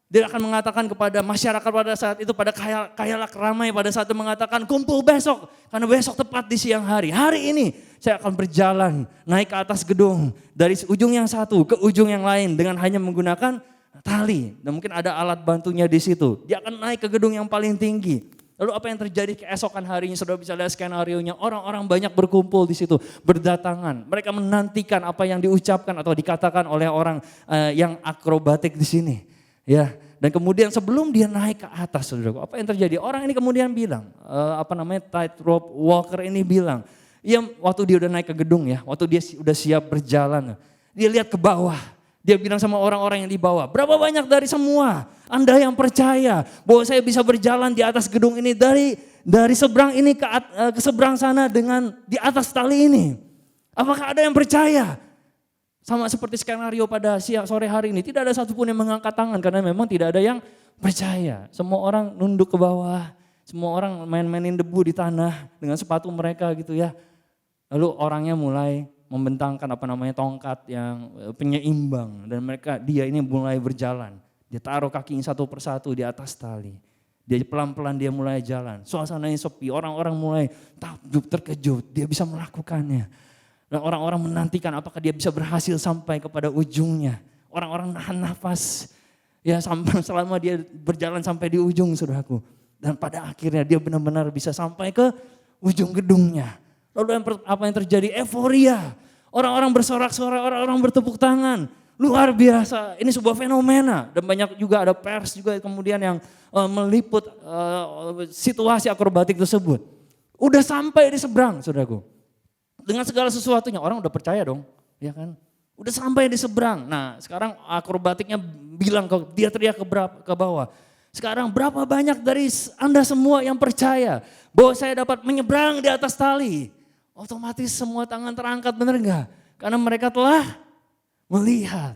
Dia akan mengatakan kepada masyarakat pada saat itu, pada khayalak ramai pada saat itu mengatakan kumpul besok. Karena besok tepat di siang hari. Hari ini saya akan berjalan naik ke atas gedung. Dari ujung yang satu ke ujung yang lain dengan hanya menggunakan tali. Dan mungkin ada alat bantunya di situ. Dia akan naik ke gedung yang paling tinggi. Lalu apa yang terjadi keesokan harinya, saudara bisa lihat skenario-nya. Orang-orang banyak berkumpul di situ, berdatangan. Mereka menantikan apa yang diucapkan atau dikatakan oleh orang yang akrobatik di sini. Ya, dan kemudian sebelum dia naik ke atas, saudaraku, apa yang terjadi? Orang ini kemudian bilang, tightrope walker ini bilang, waktu dia udah naik ke gedung ya, waktu dia udah siap berjalan, dia lihat ke bawah. Dia bilang sama orang-orang yang di bawah, berapa banyak dari semua Anda yang percaya bahwa saya bisa berjalan di atas gedung ini dari seberang ini ke seberang sana dengan di atas tali ini? Apakah ada yang percaya? Sama seperti skenario pada sore hari ini, tidak ada satupun yang mengangkat tangan karena memang tidak ada yang percaya. Semua orang nunduk ke bawah, semua orang main-mainin debu di tanah dengan sepatu mereka gitu ya. Lalu orangnya mulai membentangkan tongkat yang penyeimbang dan dia ini mulai berjalan. Dia taruh kakinya satu persatu di atas tali. Dia pelan-pelan dia mulai jalan. Suasananya sepi, orang-orang mulai takjub, terkejut, dia bisa melakukannya. Dan orang-orang menantikan apakah dia bisa berhasil sampai kepada ujungnya. Orang-orang nahan nafas ya selama dia berjalan sampai di ujung, saudaraku. Dan pada akhirnya dia benar-benar bisa sampai ke ujung gedungnya. Lalu apa yang terjadi? Euforia. Orang-orang bersorak-sorai, orang-orang bertepuk tangan. Luar biasa, ini sebuah fenomena. Dan banyak juga ada pers juga kemudian yang meliput situasi akrobatik tersebut. Udah sampai di seberang, saudaraku. Dengan segala sesuatunya, orang udah percaya dong, ya kan? Udah sampai di seberang. Nah, sekarang akrobatiknya bilang dia teriak ke bawah. Sekarang berapa banyak dari Anda semua yang percaya bahwa saya dapat menyeberang di atas tali? Otomatis semua tangan terangkat, benar enggak? Karena mereka telah melihat.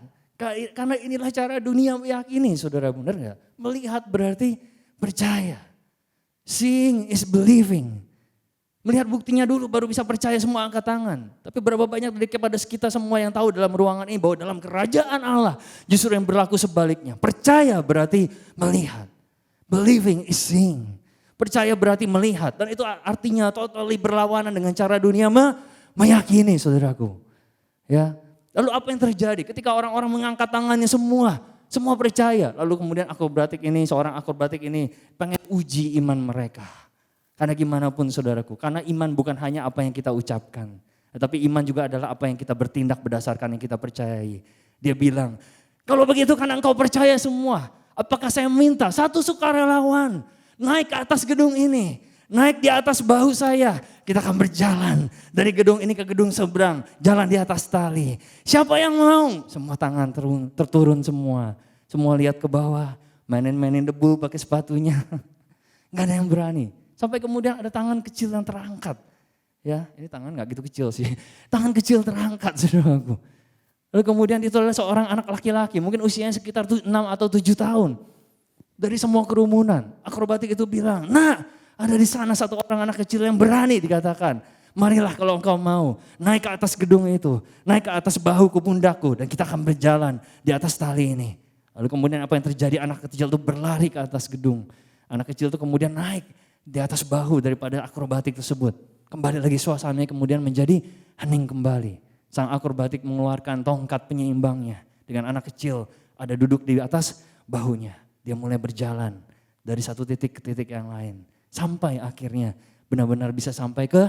Karena inilah cara dunia meyakini, saudara, benar enggak? Melihat berarti percaya. Seeing is believing. Melihat buktinya dulu baru bisa percaya, semua angkat tangan. Tapi berapa banyak dari kepada kita semua yang tahu dalam ruangan ini bahwa dalam kerajaan Allah justru yang berlaku sebaliknya. Percaya berarti melihat. Believing is seeing. Percaya berarti melihat. Dan itu artinya totally berlawanan dengan cara dunia meyakini, saudaraku. Ya. Lalu apa yang terjadi ketika orang-orang mengangkat tangannya semua percaya. Lalu kemudian seorang akrobatik ini pengen uji iman mereka. Karena gimana pun saudaraku, karena iman bukan hanya apa yang kita ucapkan. Tetapi iman juga adalah apa yang kita bertindak berdasarkan yang kita percayai. Dia bilang, kalau begitu karena engkau percaya semua, apakah saya minta satu sukarelawan naik ke atas gedung ini, naik di atas bahu saya, kita akan berjalan dari gedung ini ke gedung seberang, jalan di atas tali. Siapa yang mau? Semua tangan terturun semua. Semua lihat ke bawah, mainin debu pakai sepatunya. Gak ada yang berani. Sampai kemudian ada tangan kecil yang terangkat. Ya, ini tangan gak gitu kecil sih. Tangan kecil terangkat, saudaraku. Lalu kemudian itu adalah seorang anak laki-laki, mungkin usianya sekitar 6 atau 7 tahun. Dari semua kerumunan, akrobatik itu bilang, nah ada di sana satu orang anak kecil yang berani dikatakan. Marilah kalau engkau mau, naik ke atas gedung itu, naik ke atas bahuku, pundakku, dan kita akan berjalan di atas tali ini. Lalu kemudian apa yang terjadi? Anak kecil itu berlari ke atas gedung. Anak kecil itu kemudian naik di atas bahu daripada akrobatik tersebut. Kembali lagi suasananya kemudian menjadi hening kembali. Sang akrobatik mengeluarkan tongkat penyeimbangnya. Dengan anak kecil ada duduk di atas bahunya. Dia mulai berjalan dari satu titik ke titik yang lain. Sampai akhirnya benar-benar bisa sampai ke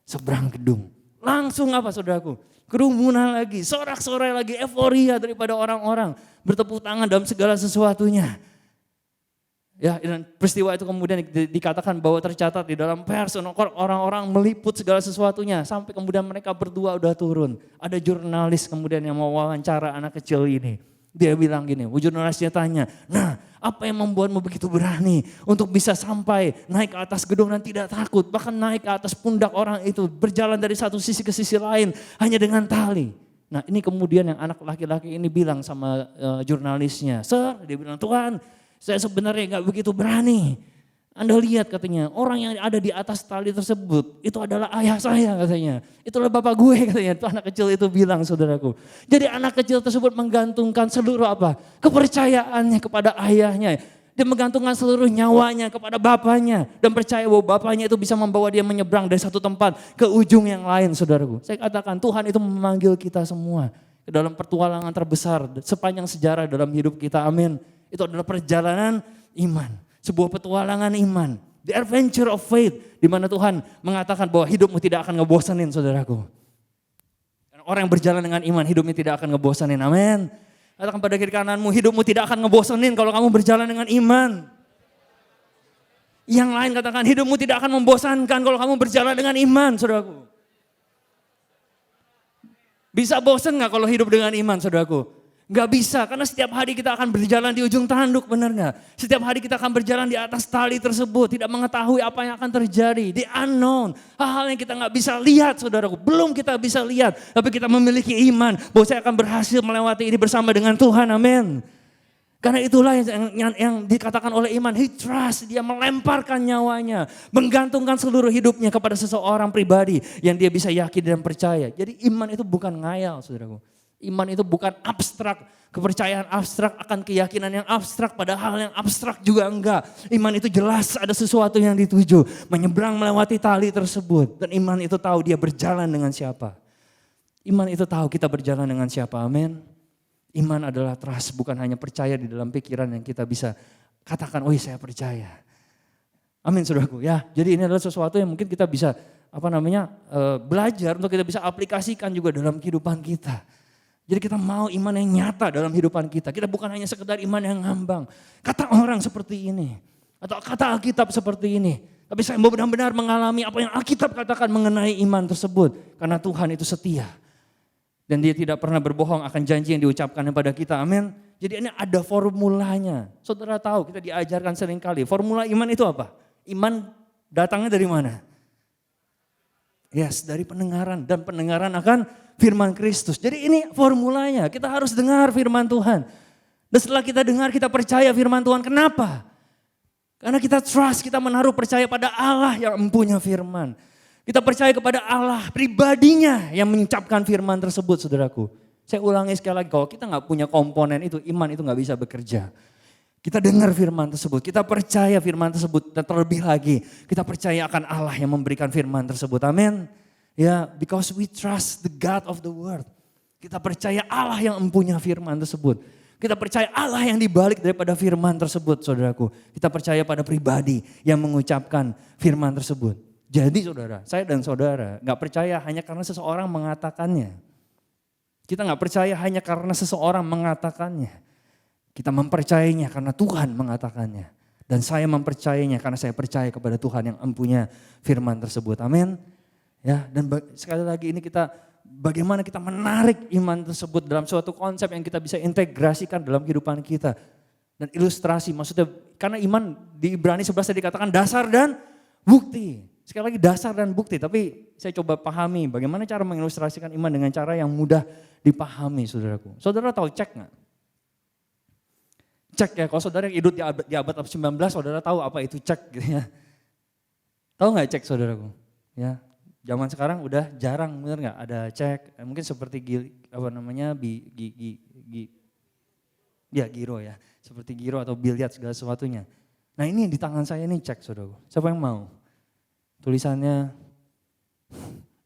seberang gedung. Langsung apa saudaraku? Kerumunan lagi, sorak-sorai lagi, euforia daripada orang-orang. Bertepuk tangan dalam segala sesuatunya. Ya, dan peristiwa itu kemudian dikatakan bahwa tercatat di dalam pers, orang-orang meliput segala sesuatunya. Sampai kemudian mereka berdua udah turun. Ada jurnalis kemudian yang mau wawancara anak kecil ini. Dia bilang gini, jurnalisnya tanya, nah apa yang membuatmu begitu berani untuk bisa sampai naik ke atas gedung dan tidak takut. Bahkan naik ke atas pundak orang itu, berjalan dari satu sisi ke sisi lain hanya dengan tali. Nah ini kemudian yang anak laki-laki ini bilang sama jurnalisnya, Sir, dia bilang, Tuhan, saya sebenarnya gak begitu berani. Anda lihat katanya, orang yang ada di atas tali tersebut, itu adalah ayah saya katanya. Itulah bapak gue katanya, itu anak kecil itu bilang saudaraku. Jadi anak kecil tersebut menggantungkan seluruh apa? Kepercayaannya kepada ayahnya. Dia menggantungkan seluruh nyawanya kepada bapaknya. Dan percaya bahwa bapaknya itu bisa membawa dia menyeberang dari satu tempat ke ujung yang lain saudaraku. Saya katakan Tuhan itu memanggil kita semua ke dalam pertualangan terbesar sepanjang sejarah dalam hidup kita, amin. Itu adalah perjalanan iman. Sebuah petualangan iman, the adventure of faith, di mana Tuhan mengatakan bahwa hidupmu tidak akan ngebosanin saudaraku. Karena orang yang berjalan dengan iman, hidupnya tidak akan ngebosanin, amin. Katakan pada kiri kananmu, hidupmu tidak akan ngebosanin kalau kamu berjalan dengan iman. Yang lain katakan, hidupmu tidak akan membosankan kalau kamu berjalan dengan iman, saudaraku. Bisa bosan gak kalau hidup dengan iman, saudaraku? Gak bisa, karena setiap hari kita akan berjalan di ujung tanduk, benar gak? Setiap hari kita akan berjalan di atas tali tersebut, tidak mengetahui apa yang akan terjadi, the unknown. Hal-hal yang kita gak bisa lihat saudaraku, belum kita bisa lihat. Tapi kita memiliki iman bahwa saya akan berhasil melewati ini bersama dengan Tuhan, amin. Karena itulah yang dikatakan oleh iman, he trust, dia melemparkan nyawanya, menggantungkan seluruh hidupnya kepada seseorang pribadi yang dia bisa yakin dan percaya. Jadi iman itu bukan ngayal saudaraku. Iman itu bukan abstrak, kepercayaan abstrak akan keyakinan yang abstrak, pada hal yang abstrak juga enggak. Iman itu jelas ada sesuatu yang dituju, menyeberang melewati tali tersebut. Dan iman itu tahu dia berjalan dengan siapa. Iman itu tahu kita berjalan dengan siapa, amin. Iman adalah trust, bukan hanya percaya di dalam pikiran yang kita bisa katakan, oh saya percaya. Amin saudaraku ya. Jadi ini adalah sesuatu yang mungkin kita bisa belajar untuk kita bisa aplikasikan juga dalam kehidupan kita. Jadi kita mau iman yang nyata dalam kehidupan kita. Kita bukan hanya sekedar iman yang ngambang. Kata orang seperti ini. Atau kata Alkitab seperti ini. Tapi saya benar-benar mengalami apa yang Alkitab katakan mengenai iman tersebut. Karena Tuhan itu setia. Dan dia tidak pernah berbohong akan janji yang diucapkan kepada kita. Amin. Jadi ini ada formulanya. Saudara tahu kita diajarkan seringkali. Formula iman itu apa? Iman datangnya dari mana? Yes, dari pendengaran. Dan pendengaran akan firman Kristus. Jadi ini formulanya, kita harus dengar firman Tuhan. Dan setelah kita dengar, kita percaya firman Tuhan. Kenapa? Karena kita trust, kita menaruh percaya pada Allah yang mempunyai firman. Kita percaya kepada Allah pribadinya yang mengucapkan firman tersebut, saudaraku. Saya ulangi sekali lagi, kalau kita gak punya komponen itu, iman itu gak bisa bekerja. Kita dengar firman tersebut, kita percaya firman tersebut, dan terlebih lagi, kita percaya akan Allah yang memberikan firman tersebut, amin. Ya, because we trust the God of the world. Kita percaya Allah yang mempunyai firman tersebut. Kita percaya Allah yang dibalik daripada firman tersebut, saudaraku. Kita percaya pada pribadi yang mengucapkan firman tersebut. Jadi saudara, saya dan saudara gak percaya hanya karena seseorang mengatakannya. Kita gak percaya hanya karena seseorang mengatakannya. Kita mempercayainya karena Tuhan mengatakannya. Dan saya mempercayainya karena saya percaya kepada Tuhan yang mempunyai firman tersebut. Amin. Ya, dan sekali lagi ini bagaimana kita menarik iman tersebut dalam suatu konsep yang kita bisa integrasikan dalam kehidupan kita. Dan ilustrasi maksudnya karena iman di Ibrani 11 dikatakan dasar dan bukti. Sekali lagi dasar dan bukti, tapi saya coba pahami bagaimana cara mengilustrasikan iman dengan cara yang mudah dipahami saudaraku. Saudara tahu cek gak? Cek ya, kalau saudara yang hidup di abad 19 saudara tahu apa itu cek gitu ya. Tahu gak cek saudaraku? Ya. Zaman sekarang udah jarang, bener nggak ada cek, mungkin seperti giro ya, seperti giro atau biliar segala sesuatunya. Nah ini di tangan saya ini cek saudara, siapa yang mau? Tulisannya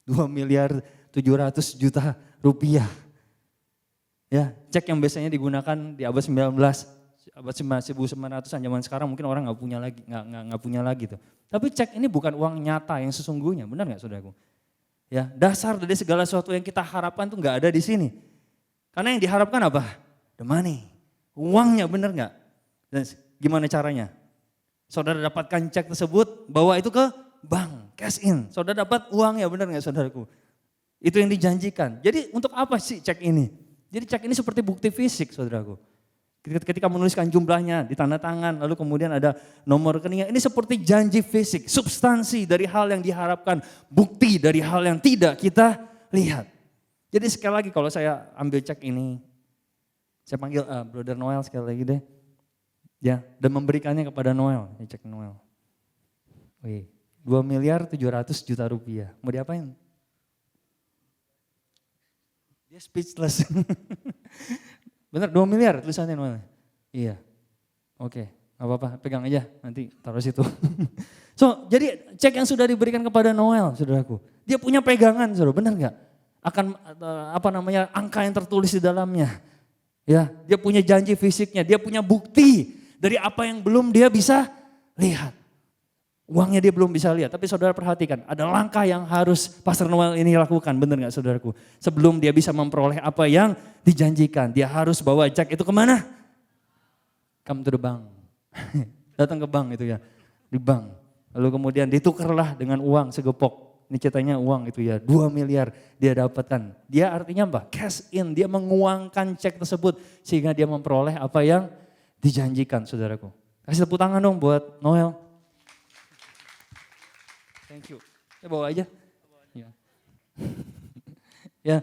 2.700.000.000 rupiah. Ya, cek yang biasanya digunakan di abad 19, abad 1900-an zaman sekarang mungkin orang nggak punya lagi tuh. Tapi cek ini bukan uang nyata yang sesungguhnya, benar nggak saudaraku? Ya, dasar dari segala sesuatu yang kita harapkan tuh nggak ada di sini. Karena yang diharapkan apa? The money, uangnya, benar nggak? Dan gimana caranya? Saudara dapatkan cek tersebut, bawa itu ke bank, cash in. Saudara dapat uangnya, benar nggak saudaraku? Itu yang dijanjikan. Jadi untuk apa sih cek ini? Jadi cek ini seperti bukti fisik saudaraku. Ketika menuliskan jumlahnya, ditanda tangan, lalu kemudian ada nomor rekeningnya. Ini seperti janji fisik, substansi dari hal yang diharapkan, bukti dari hal yang tidak kita lihat. Jadi sekali lagi kalau saya ambil cek ini, saya panggil Brother Noel sekali lagi deh. Ya, dan memberikannya kepada Noel, ini cek Noel. Wih, 2.700.000.000 rupiah. Mau diapain? Dia speechless. Bener 2 miliar tulisannya mana? Iya. Oke, gak apa-apa, pegang aja nanti taruh situ. So, jadi cek yang sudah diberikan kepada Noel, saudaraku. Dia punya pegangan, saudara, benar gak? Akan angka yang tertulis di dalamnya. Ya, dia punya janji fisiknya, dia punya bukti dari apa yang belum dia bisa lihat. Uangnya dia belum bisa lihat, tapi saudara perhatikan, ada langkah yang harus Pastor Noel ini lakukan, benar gak saudaraku? Sebelum dia bisa memperoleh apa yang dijanjikan, dia harus bawa cek itu kemana? Come to the bank. Datang ke bank itu ya, di bank. Lalu kemudian ditukarlah dengan uang segepok. Ini ceritanya uang itu ya, 2 miliar dia dapatkan. Dia artinya apa? Cash in, dia menguangkan cek tersebut sehingga dia memperoleh apa yang dijanjikan saudaraku. Kasih tepuk tangan dong buat Noel. Thank you. Saya bawa aja. Ya. Ya,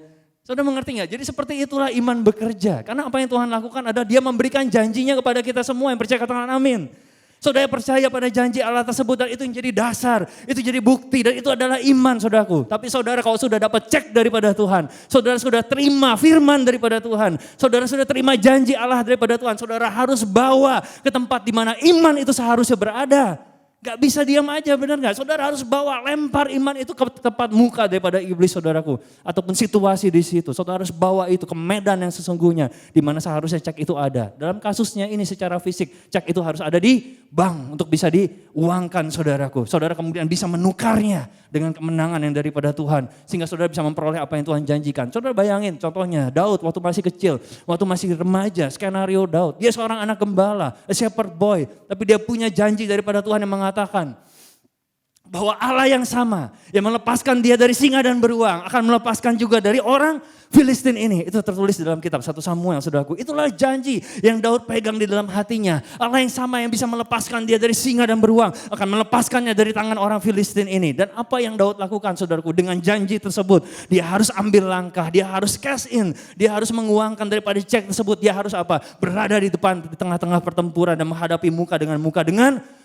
saudara mengerti nggak? Jadi seperti itulah iman bekerja. Karena apa yang Tuhan lakukan adalah dia memberikan janjinya kepada kita semua yang percaya, katakan amin. Saudara percaya pada janji Allah tersebut dan itu yang jadi dasar, itu jadi bukti dan itu adalah iman saudaraku. Tapi saudara kalau sudah dapat cek daripada Tuhan, saudara sudah terima firman daripada Tuhan, saudara sudah terima janji Allah daripada Tuhan, saudara harus bawa ke tempat di mana iman itu seharusnya berada. Gak bisa diam aja, benar gak? Saudara harus bawa, lempar iman itu ke tempat muka daripada iblis saudaraku. Ataupun situasi di situ. Saudara harus bawa itu ke medan yang sesungguhnya. Di mana seharusnya cek itu ada. Dalam kasusnya ini secara fisik, cek itu harus ada di bank untuk bisa diuangkan saudaraku. Saudara kemudian bisa menukarnya dengan kemenangan yang daripada Tuhan. Sehingga saudara bisa memperoleh apa yang Tuhan janjikan. Saudara bayangin contohnya Daud waktu masih kecil, waktu masih remaja, skenario Daud. Dia seorang anak gembala, a shepherd boy. Tapi dia punya janji daripada Tuhan yang mengatakan bahwa Allah yang sama yang melepaskan dia dari singa dan beruang akan melepaskan juga dari orang Filistin ini. Itu tertulis di dalam kitab 1 Samuel saudaraku. Itulah janji yang Daud pegang di dalam hatinya. Allah yang sama yang bisa melepaskan dia dari singa dan beruang akan melepaskannya dari tangan orang Filistin ini. Dan apa yang Daud lakukan saudaraku dengan janji tersebut? Dia harus ambil langkah, dia harus cash in, dia harus menguangkan daripada cek tersebut. Dia harus apa? Berada di depan, di tengah-tengah pertempuran dan menghadapi muka dengan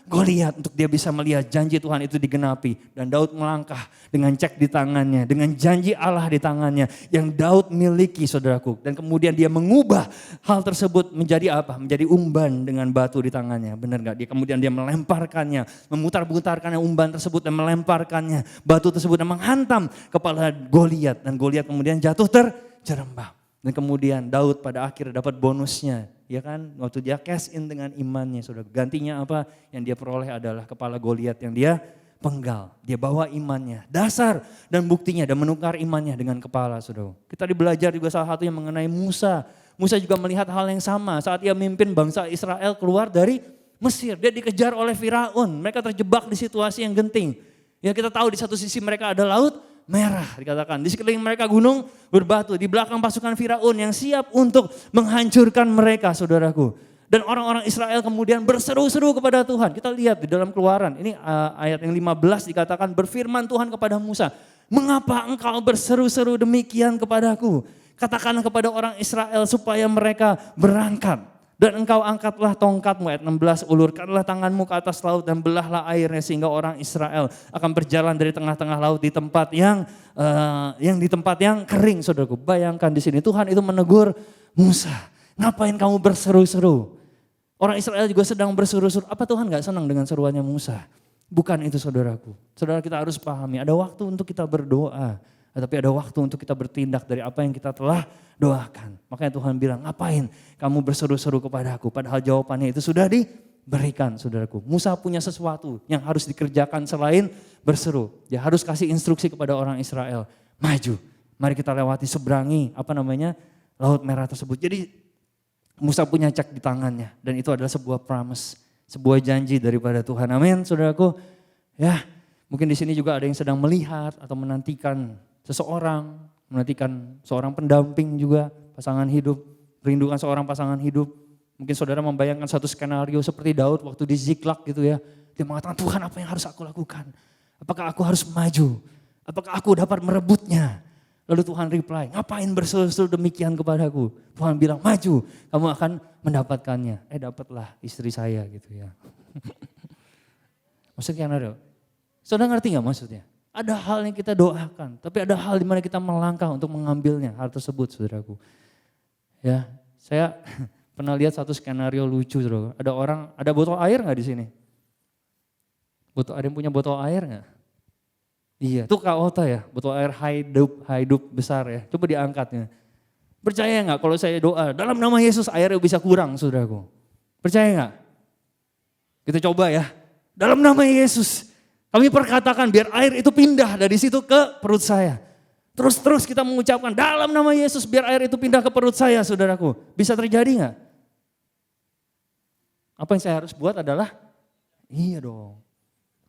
Goliat untuk dia bisa melihat janji Tuhan itu digenapi. Dan Daud melangkah dengan cek di tangannya, dengan janji Allah di tangannya yang Daud miliki saudaraku. Dan kemudian dia mengubah hal tersebut menjadi apa? Menjadi umban dengan batu di tangannya. Benar gak? Kemudian dia melemparkannya, memutar-putarkannya umban tersebut dan melemparkannya. Batu tersebut dan menghantam kepala Goliat. Dan Goliat kemudian jatuh terjerembab. Dan kemudian Daud pada akhirnya dapat bonusnya. Ya kan, waktu dia cash in dengan imannya, saudara. Gantinya apa? Yang dia peroleh adalah kepala Goliat yang dia penggal. Dia bawa imannya, dasar dan buktinya dan menukar imannya dengan kepala, saudara. Kita belajar juga salah satu yang mengenai Musa. Musa juga melihat hal yang sama saat ia memimpin bangsa Israel keluar dari Mesir. Dia dikejar oleh Firaun. Mereka terjebak di situasi yang genting. Ya kita tahu di satu sisi mereka ada laut merah dikatakan. Di sekeliling mereka gunung berbatu. Di belakang pasukan Firaun yang siap untuk menghancurkan mereka saudaraku. Dan orang-orang Israel kemudian berseru-seru kepada Tuhan. Kita lihat di dalam Keluaran. Ini ayat yang 15 dikatakan berfirman Tuhan kepada Musa. Mengapa engkau berseru-seru demikian kepadaku? Katakanlah kepada orang Israel supaya mereka berangkat. Dan engkau angkatlah tongkatmu, ayat 16, ulurkanlah tanganmu ke atas laut dan belahlah airnya sehingga orang Israel akan berjalan dari tengah-tengah laut di tempat yang di tempat yang kering, saudaraku. Bayangkan di sini Tuhan itu menegur Musa, ngapain kamu berseru-seru? Orang Israel juga sedang berseru-seru. Apa Tuhan gak senang dengan seruannya Musa? Bukan itu saudaraku. Saudara kita harus pahami, ada waktu untuk kita berdoa. Tapi ada waktu untuk kita bertindak dari apa yang kita telah doakan. Makanya Tuhan bilang, ngapain kamu berseru-seru kepadaku? Padahal jawabannya itu sudah diberikan saudaraku. Musa punya sesuatu yang harus dikerjakan selain berseru. Dia harus kasih instruksi kepada orang Israel. Maju, mari kita lewati seberangi Laut Merah tersebut. Jadi Musa punya cek di tangannya. Dan itu adalah sebuah promise, sebuah janji daripada Tuhan. Amin saudaraku. Ya, mungkin di sini juga ada yang sedang melihat atau menantikan seseorang, menantikan seorang pendamping juga, pasangan hidup, merindukan seorang pasangan hidup. Mungkin saudara membayangkan satu skenario seperti Daud waktu di Ziklag gitu ya. Dia mengatakan, Tuhan apa yang harus aku lakukan? Apakah aku harus maju? Apakah aku dapat merebutnya? Lalu Tuhan reply, ngapain berseru-seru demikian kepadaku? Tuhan bilang, maju, kamu akan mendapatkannya. Dapatlah istri saya gitu ya. Maksudnya Saudara ngerti gak maksudnya? Ada hal yang kita doakan, tapi ada hal di mana kita melangkah untuk mengambilnya, hal tersebut saudaraku. Ya, saya pernah lihat satu skenario lucu saudara. Ada botol air gak di sini? Ada yang punya botol air gak? Iya, itu Kak Ota ya, botol air hidup besar ya. Coba diangkatnya. Percaya gak kalau saya doa, dalam nama Yesus airnya bisa kurang saudaraku? Percaya gak? Kita coba ya, dalam nama Yesus. Kami perkatakan biar air itu pindah dari situ ke perut saya. Terus kita mengucapkan dalam nama Yesus biar air itu pindah ke perut saya saudaraku. Bisa terjadi gak? Apa yang saya harus buat adalah, iya dong,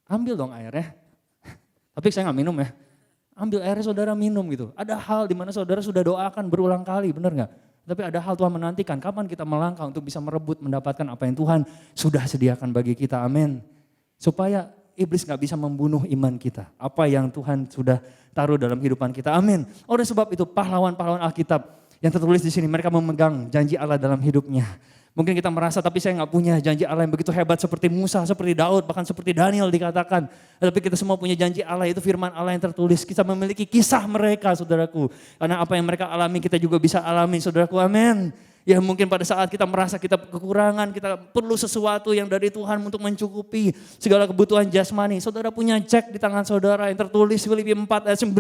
ambil dong airnya. Tapi saya gak minum ya. Ambil airnya saudara minum gitu. Ada hal di mana saudara sudah doakan berulang kali, benar gak? Tapi ada hal Tuhan menantikan, kapan kita melangkah untuk bisa merebut, mendapatkan apa yang Tuhan sudah sediakan bagi kita, amin. Supaya iblis gak bisa membunuh iman kita. Apa yang Tuhan sudah taruh dalam kehidupan kita, amin. Oleh sebab itu pahlawan-pahlawan Alkitab yang tertulis di sini, mereka memegang janji Allah dalam hidupnya. Mungkin kita merasa tapi saya gak punya janji Allah yang begitu hebat seperti Musa, seperti Daud, bahkan seperti Daniel dikatakan. Tapi kita semua punya janji Allah, itu firman Allah yang tertulis. Kita memiliki kisah mereka saudaraku. Karena apa yang mereka alami kita juga bisa alami saudaraku, amin. Ya mungkin pada saat kita merasa kita kekurangan, kita perlu sesuatu yang dari Tuhan untuk mencukupi segala kebutuhan jasmani. Saudara punya cek di tangan saudara yang tertulis Filipi 4 ayat 19.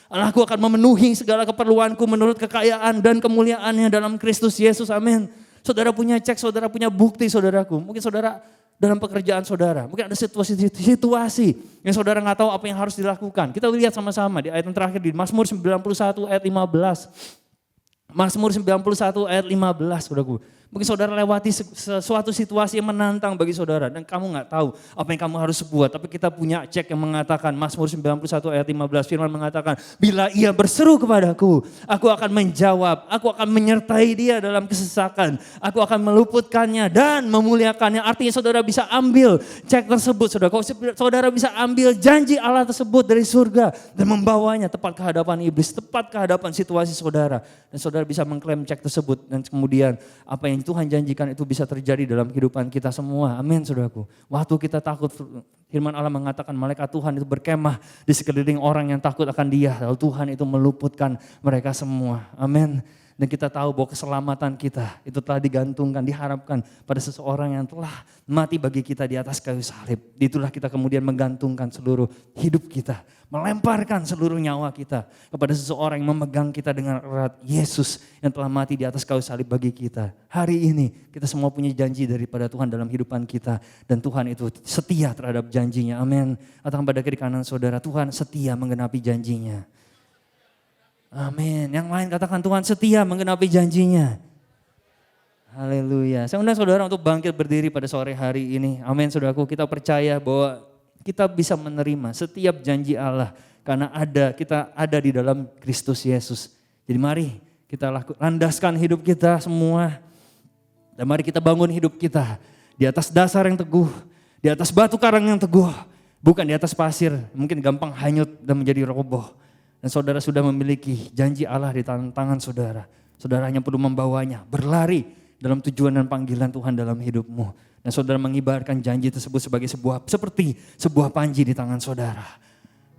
Allahku akan memenuhi segala keperluanku menurut kekayaan dan kemuliaannya dalam Kristus Yesus, amin. Saudara punya cek, saudara punya bukti saudaraku. Mungkin saudara dalam pekerjaan saudara, mungkin ada situasi yang saudara gak tahu apa yang harus dilakukan. Kita lihat sama-sama di ayat yang terakhir di Mazmur 91 ayat 15. Mazmur 91 ayat 15 saudaraku. Mungkin saudara lewati suatu situasi yang menantang bagi saudara dan kamu gak tahu apa yang kamu harus buat. Tapi kita punya cek yang mengatakan, Mazmur 91 ayat 15 firman mengatakan, bila ia berseru kepadaku, aku akan menjawab, aku akan menyertai dia dalam kesesakan, aku akan meluputkannya dan memuliakannya. Artinya saudara bisa ambil cek tersebut saudara. Saudara bisa ambil janji Allah tersebut dari surga dan membawanya tepat ke hadapan iblis, tepat ke hadapan situasi saudara. Dan saudara bisa mengklaim cek tersebut dan kemudian apa yang Tuhan janjikan itu bisa terjadi dalam kehidupan kita semua. Amin saudaraku. Waktu kita takut, firman Allah mengatakan malaikat Tuhan itu berkemah di sekeliling orang yang takut akan dia. Lalu Tuhan itu meluputkan mereka semua. Amin. Dan kita tahu bahwa keselamatan kita itu telah digantungkan, diharapkan pada seseorang yang telah mati bagi kita di atas kayu salib. Itulah kita kemudian menggantungkan seluruh hidup kita. Melemparkan seluruh nyawa kita kepada seseorang yang memegang kita dengan erat. Yesus yang telah mati di atas kayu salib bagi kita. Hari ini kita semua punya janji daripada Tuhan dalam kehidupan kita. Dan Tuhan itu setia terhadap janjinya. Amin. Katakan pada kiri kanan saudara, Tuhan setia menggenapi janjinya. Amin. Yang lain katakan Tuhan setia menggenapi janjinya. Haleluya. Saya undang saudara untuk bangkit berdiri pada sore hari ini. Amin saudaraku. Kita percaya bahwa kita bisa menerima setiap janji Allah. Karena kita ada di dalam Kristus Yesus. Jadi mari kita landaskan hidup kita semua. Dan mari kita bangun hidup kita di atas dasar yang teguh. Di atas batu karang yang teguh. Bukan di atas pasir. Mungkin gampang hanyut dan menjadi roboh. Dan saudara sudah memiliki janji Allah di tangan saudara. Saudara hanya perlu membawanya, berlari dalam tujuan dan panggilan Tuhan dalam hidupmu. Dan saudara mengibarkan janji tersebut seperti sebuah panji di tangan saudara.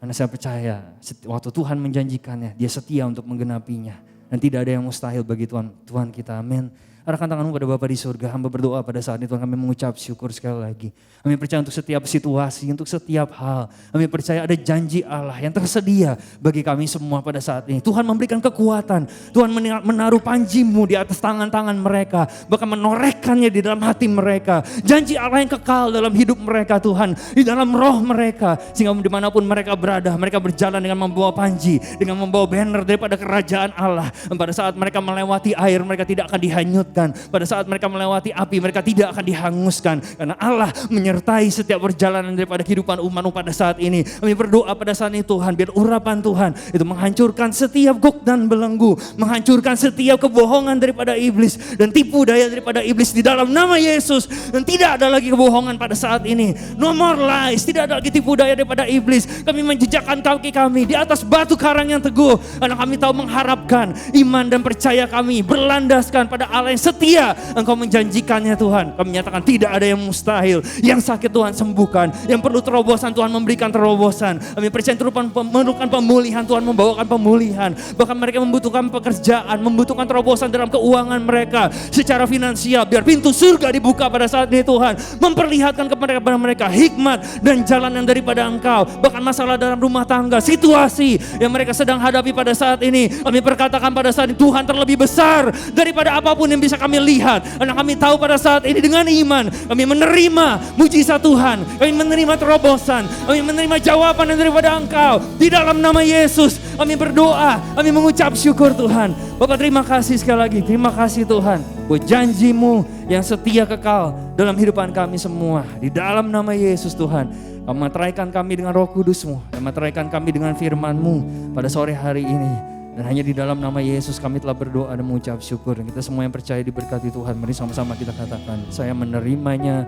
Karena saya percaya waktu Tuhan menjanjikannya, dia setia untuk menggenapinya. Dan tidak ada yang mustahil bagi Tuhan kita, amin. Arahkan tanganmu pada Bapa di surga, hamba berdoa pada saat itu kami mengucap syukur sekali lagi. Kami percaya untuk setiap situasi, untuk setiap hal. Kami percaya ada janji Allah yang tersedia bagi kami semua pada saat ini. Tuhan memberikan kekuatan, Tuhan menaruh panjimu di atas tangan-tangan mereka. Bahkan menorehkannya di dalam hati mereka. Janji Allah yang kekal dalam hidup mereka Tuhan, di dalam roh mereka. Sehingga dimanapun mereka berada, mereka berjalan dengan membawa panji, dengan membawa banner daripada kerajaan Allah. Dan pada saat mereka melewati air, mereka tidak akan dihanyutkan. Pada saat mereka melewati api, mereka tidak akan dihanguskan. Karena Allah menyertai setiap perjalanan daripada kehidupan umatmu pada saat ini. Kami berdoa pada saat ini Tuhan, biar urapan Tuhan itu menghancurkan setiap gok dan belenggu. Menghancurkan setiap kebohongan daripada iblis. Dan tipu daya daripada iblis di dalam nama Yesus. Dan tidak ada lagi kebohongan pada saat ini. No more lies, tidak ada lagi tipu daya daripada iblis. Kami menjejakkan kaki kami di atas batu karang yang teguh. Karena kami tahu mengharapkan iman dan percaya kami berlandaskan pada Allah yang setia. Engkau menjanjikannya Tuhan. Kami nyatakan tidak ada yang mustahil. Yang sakit Tuhan sembuhkan. Yang perlu terobosan Tuhan memberikan terobosan. Kami percaya Tuhan memerlukan pemulihan, Tuhan membawakan pemulihan. Bahkan mereka membutuhkan pekerjaan, membutuhkan terobosan dalam keuangan mereka. Secara finansial, biar pintu surga dibuka pada saat ini Tuhan. Memperlihatkan kepada mereka hikmat dan jalan yang daripada Engkau. Bahkan masalah dalam rumah tangga, situasi yang mereka sedang hadapi pada saat ini. Kami perkatakan pada saat ini Tuhan terlebih besar daripada apapun yang bisa kami lihat. Karena kami tahu pada saat ini dengan iman kami menerima mujizat Tuhan, kami menerima terobosan, kami menerima jawaban yang daripada Engkau. Di dalam nama Yesus kami berdoa, kami mengucap syukur Tuhan. Bapak terima kasih sekali lagi, terima kasih Tuhan buat janji-Mu yang setia kekal dalam kehidupan kami semua. Di dalam nama Yesus Tuhan, Kau meteraikan kami dengan Roh Kudus-Mu, dan meteraikan kami dengan firman-Mu pada sore hari ini. Dan hanya di dalam nama Yesus kami telah berdoa dan mengucap syukur. Dan kita semua yang percaya diberkati Tuhan. Mari sama-sama kita katakan, saya menerimanya.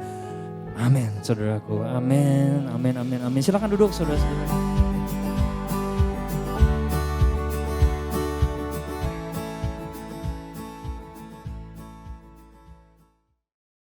Amin, saudaraku. Amin, amin, amin, amin. Silakan duduk, saudara-saudara.